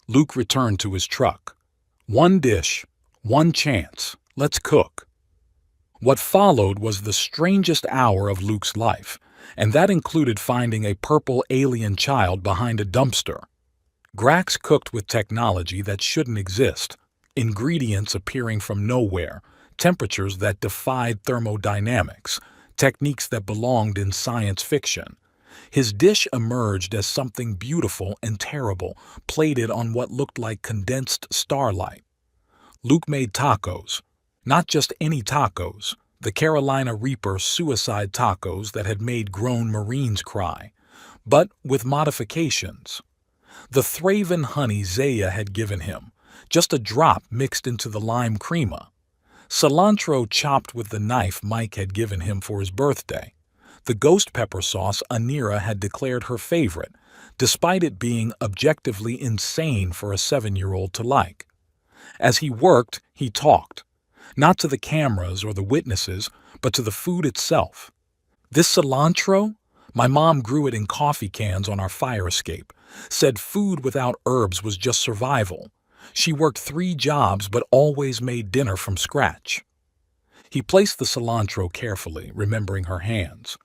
Luke returned to his truck. One dish, one chance. Let's cook. What followed was the strangest hour of Luke's life, and that included finding a purple alien child behind a dumpster. Grax cooked with technology that shouldn't exist, ingredients appearing from nowhere, temperatures that defied thermodynamics, techniques that belonged in science fiction. His dish emerged as something beautiful and terrible, plated on what looked like condensed starlight. Luke made tacos. Not just any tacos, the Carolina Reaper suicide tacos that had made grown Marines cry, but with modifications. The Thraven honey Zaya had given him, just a drop mixed into the lime crema. Cilantro chopped with the knife Mike had given him for his birthday. The ghost pepper sauce Anira had declared her favorite, despite it being objectively insane for a 7-year-old to like. As he worked, he talked. Not to the cameras or the witnesses, but to the food itself. This cilantro? My mom grew it in coffee cans on our fire escape. Said food without herbs was just survival. She worked 3 jobs but always made dinner from scratch. He placed the cilantro carefully, remembering her hands.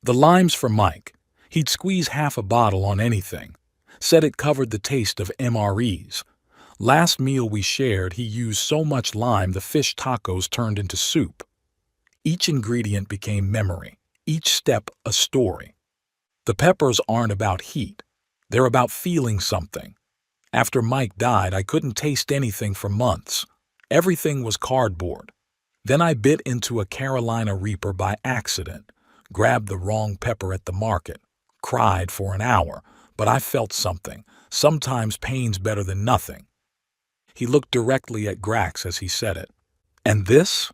The limes for Mike. He'd squeeze half a bottle on anything. Said it covered the taste of MREs. Last meal we shared, he used so much lime the fish tacos turned into soup. Each ingredient became memory, each step a story. The peppers aren't about heat. They're about feeling something. After Mike died, I couldn't taste anything for months. Everything was cardboard. Then I bit into a Carolina Reaper by accident, grabbed the wrong pepper at the market, cried for an hour, but I felt something. Sometimes pain's better than nothing. He looked directly at Grax as he said it. And this?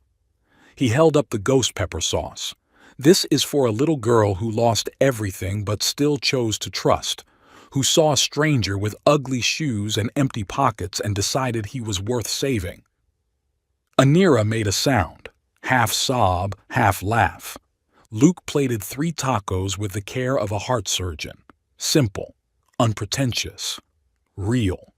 He held up the ghost pepper sauce. This is for a little girl who lost everything but still chose to trust, who saw a stranger with ugly shoes and empty pockets and decided he was worth saving. Anira made a sound, half sob, half laugh. Luke plated 3 tacos with the care of a heart surgeon. Simple, unpretentious, real.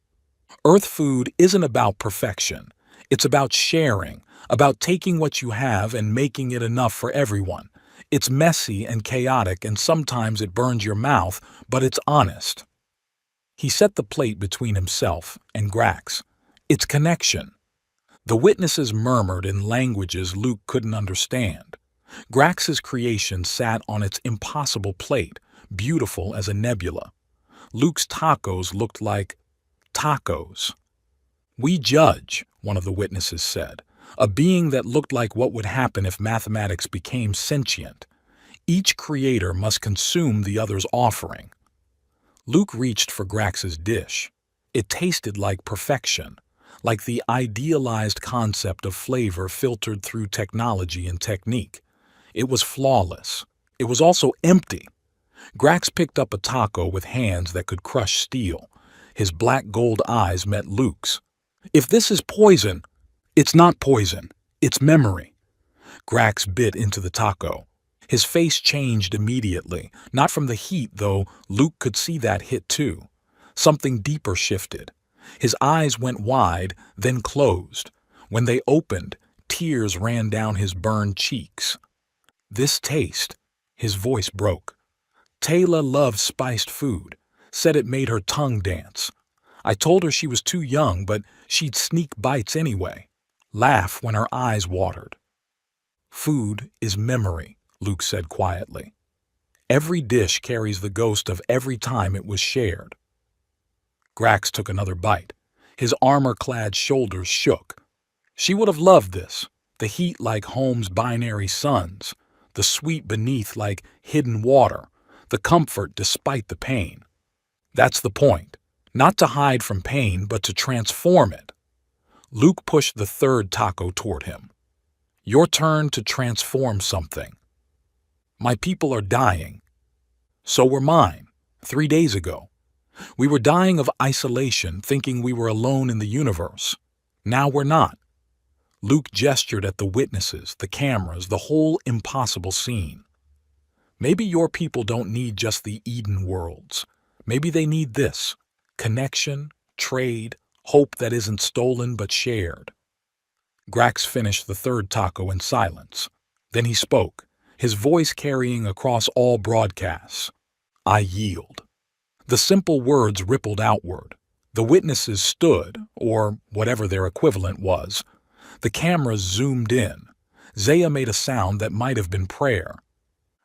Earth food isn't about perfection. It's about sharing, about taking what you have and making it enough for everyone. It's messy and chaotic, and sometimes it burns your mouth, but it's honest. He set the plate between himself and Grax. It's connection. The witnesses murmured in languages Luke couldn't understand. Grax's creation sat on its impossible plate, beautiful as a nebula. Luke's tacos looked like tacos. We judge, one of the witnesses said, a being that looked like what would happen if mathematics became sentient. Each creator must consume the other's offering. Luke reached for Grax's dish. It tasted like perfection, like the idealized concept of flavor filtered through technology and technique. It was flawless. It was also empty. Grax picked up a taco with hands that could crush steel. His black gold eyes met Luke's. If this is poison, it's not poison. It's memory. Grax bit into the taco. His face changed immediately, not from the heat, though Luke could see that hit too. Something deeper shifted. His eyes went wide, then closed. When they opened, tears ran down his burned cheeks. This taste, his voice broke. Taylor loved spiced food, said it made her tongue dance. I told her she was too young, but she'd sneak bites anyway, laugh when her eyes watered. Food is memory, Luke said quietly. Every dish carries the ghost of every time it was shared. Grax took another bite. His armor-clad shoulders shook. She would have loved this, the heat like home's binary suns, the sweet beneath like hidden water, the comfort despite the pain. That's the point, not to hide from pain, but to transform it. Luke pushed the 3rd taco toward him. Your turn to transform something. My people are dying. So were mine, 3 days ago. We were dying of isolation, thinking we were alone in the universe. Now we're not. Luke gestured at the witnesses, the cameras, the whole impossible scene. Maybe your people don't need just the Eden worlds. Maybe they need this: connection, trade, hope that isn't stolen but shared. Grax finished the 3rd taco in silence. Then he spoke, his voice carrying across all broadcasts. I yield. The simple words rippled outward. The witnesses stood, or whatever their equivalent was. The cameras zoomed in. Zaya made a sound that might have been prayer.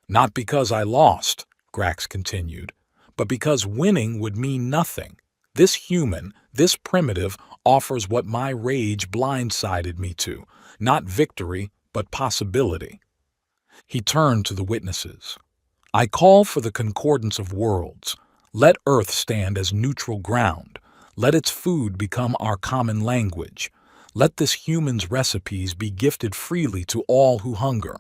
Not because I lost, Grax continued, but because winning would mean nothing. This human, this primitive, offers what my rage blindsided me to, not victory, but possibility. He turned to the witnesses. I call for the concordance of worlds. Let Earth stand as neutral ground. Let its food become our common language. Let this human's recipes be gifted freely to all who hunger.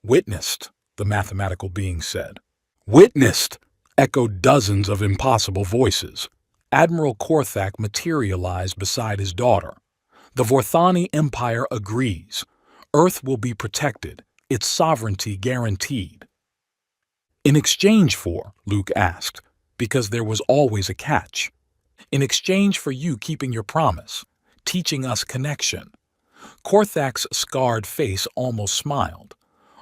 Witnessed, the mathematical being said. Witnessed, echoed dozens of impossible voices. Admiral Korthak materialized beside his daughter. The Vorthani Empire agrees. Earth will be protected, its sovereignty guaranteed. In exchange for, Luke asked, because there was always a catch. In exchange for you keeping your promise, teaching us connection. Korthak's scarred face almost smiled.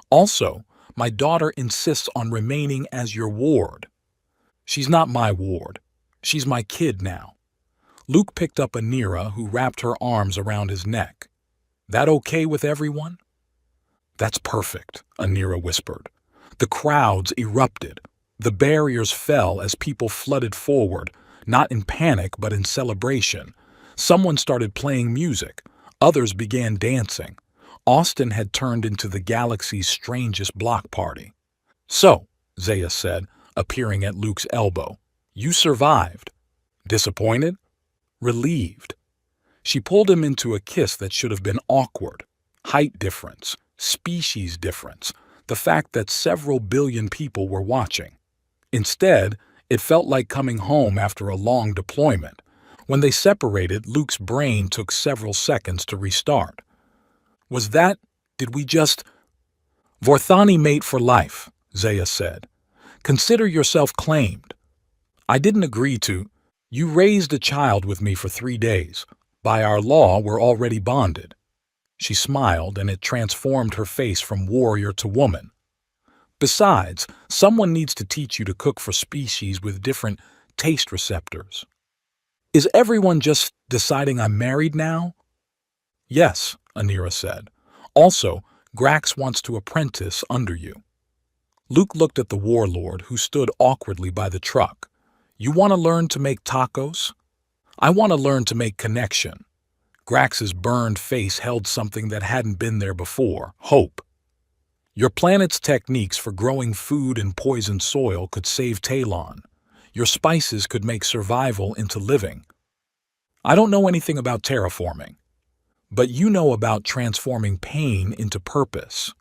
Also, my daughter insists on remaining as your ward. She's not my ward. She's my kid now. Luke picked up Anira, who wrapped her arms around his neck. That okay with everyone? That's perfect, Anira whispered. The crowds erupted. The barriers fell as people flooded forward, not in panic but in celebration. Someone started playing music. Others began dancing. Austin had turned into the galaxy's strangest block party. So, Zaya said, appearing at Luke's elbow, you survived. Disappointed? Relieved. She pulled him into a kiss that should have been awkward. Height difference, species difference, the fact that several billion people were watching. Instead, it felt like coming home after a long deployment. When they separated, Luke's brain took several seconds to restart. Did we just… Vorthani mate for life, Zaya said. Consider yourself claimed. I didn't agree to. You raised a child with me for 3 days. By our law, we're already bonded. She smiled, and it transformed her face from warrior to woman. Besides, someone needs to teach you to cook for species with different taste receptors. Is everyone just deciding I'm married now? Yes, Anira said. Also, Grax wants to apprentice under you. Luke looked at the warlord, who stood awkwardly by the truck. You want to learn to make tacos? I want to learn to make connection. Grax's burned face held something that hadn't been there before, hope. Your planet's techniques for growing food in poisoned soil could save Talon. Your spices could make survival into living. I don't know anything about terraforming, but you know about transforming pain into purpose.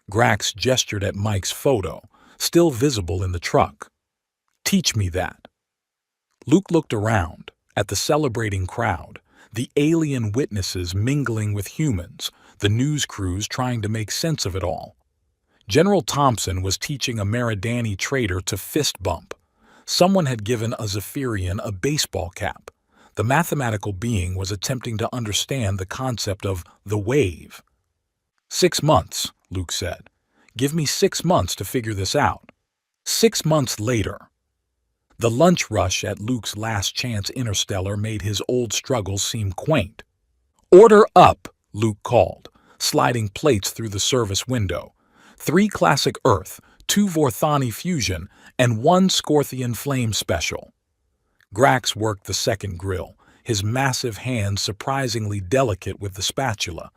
Grax gestured at Mike's photo, still visible in the truck. Teach me that. Luke looked around, at the celebrating crowd, the alien witnesses mingling with humans, the news crews trying to make sense of it all. General Thompson was teaching a Meridani trader to fist bump. Someone had given a Zephyrian a baseball cap. The mathematical being was attempting to understand the concept of the wave. 6 months, Luke said. Give me 6 months to figure this out. 6 months later. The lunch rush at Luke's last chance interstellar made his old struggles seem quaint. Order up, Luke called, sliding plates through the service window. 3 classic Earth, 2 Vorthani fusion, and 1 Scorthian flame special. Grax worked the second grill, his massive hands surprisingly delicate with the spatula.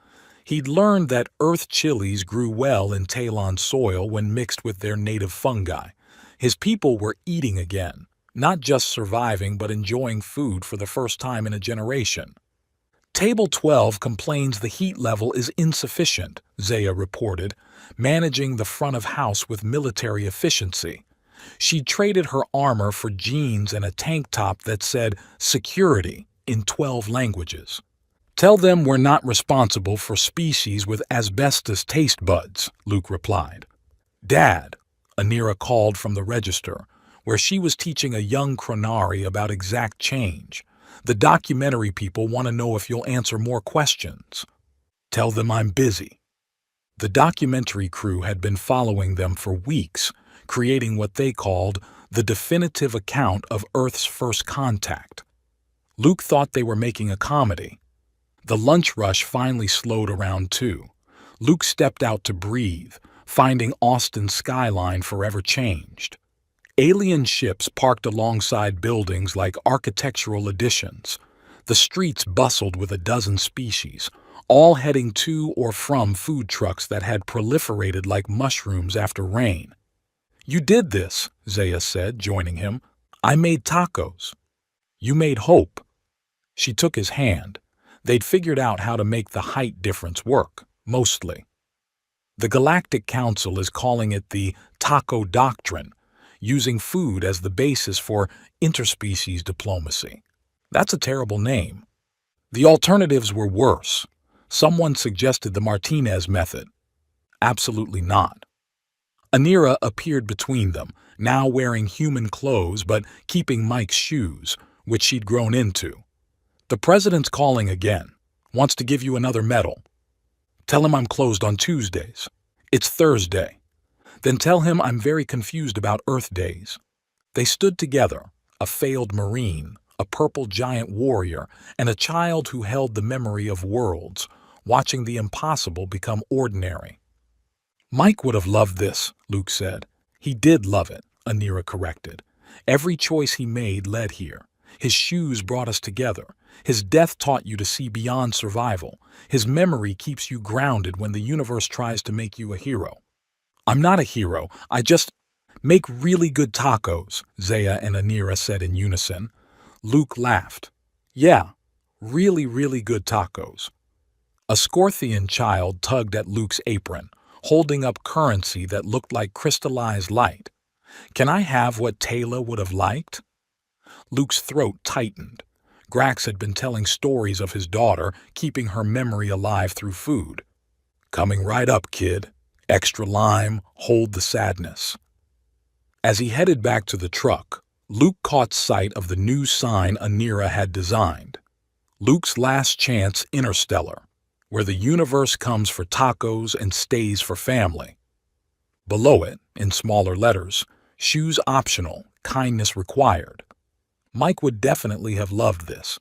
He'd learned that Earth chilies grew well in Talon soil when mixed with their native fungi. His people were eating again, not just surviving but enjoying food for the first time in a generation. Table 12 complains the heat level is insufficient, Zaya reported, managing the front of house with military efficiency. She traded her armor for jeans and a tank top that said security in 12 languages. Tell them we're not responsible for species with asbestos taste buds, Luke replied. Dad, Anira called from the register, where she was teaching a young Chronari about exact change. The documentary people want to know if you'll answer more questions. Tell them I'm busy. The documentary crew had been following them for weeks, creating what they called the definitive account of Earth's first contact. Luke thought they were making a comedy. The lunch rush finally slowed around 2. Luke stepped out to breathe, finding Austin's skyline forever changed. Alien ships parked alongside buildings like architectural additions. The streets bustled with a dozen species, all heading to or from food trucks that had proliferated like mushrooms after rain. You did this, Zaya said, joining him. I made tacos. You made hope. She took his hand. They'd figured out how to make the height difference work, mostly. The Galactic Council is calling it the Taco Doctrine, using food as the basis for interspecies diplomacy. That's a terrible name. The alternatives were worse. Someone suggested the Martinez method. Absolutely not. Anira appeared between them, now wearing human clothes but keeping Mike's shoes, which she'd grown into. The president's calling again. Wants to give you another medal. Tell him I'm closed on Tuesdays. It's Thursday. Then tell him I'm very confused about Earth days. They stood together, a failed Marine, a purple giant warrior, and a child who held the memory of worlds, watching the impossible become ordinary. Mike would have loved this, Luke said. He did love it, Anira corrected. Every choice he made led here. His shoes brought us together. His death taught you to see beyond survival. His memory keeps you grounded when the universe tries to make you a hero. I'm not a hero. I just make really good tacos, Zaya and Anira said in unison. Luke laughed. Yeah, really, really good tacos. A Scorthian child tugged at Luke's apron, holding up currency that looked like crystallized light. Can I have what Taylor would have liked? Luke's throat tightened. Grax had been telling stories of his daughter, keeping her memory alive through food. Coming right up, kid. Extra lime, hold the sadness. As he headed back to the truck, Luke caught sight of the new sign Anira had designed. Luke's Last Chance Interstellar, where the universe comes for tacos and stays for family. Below it, in smaller letters, shoes optional, kindness required. Mike would definitely have loved this,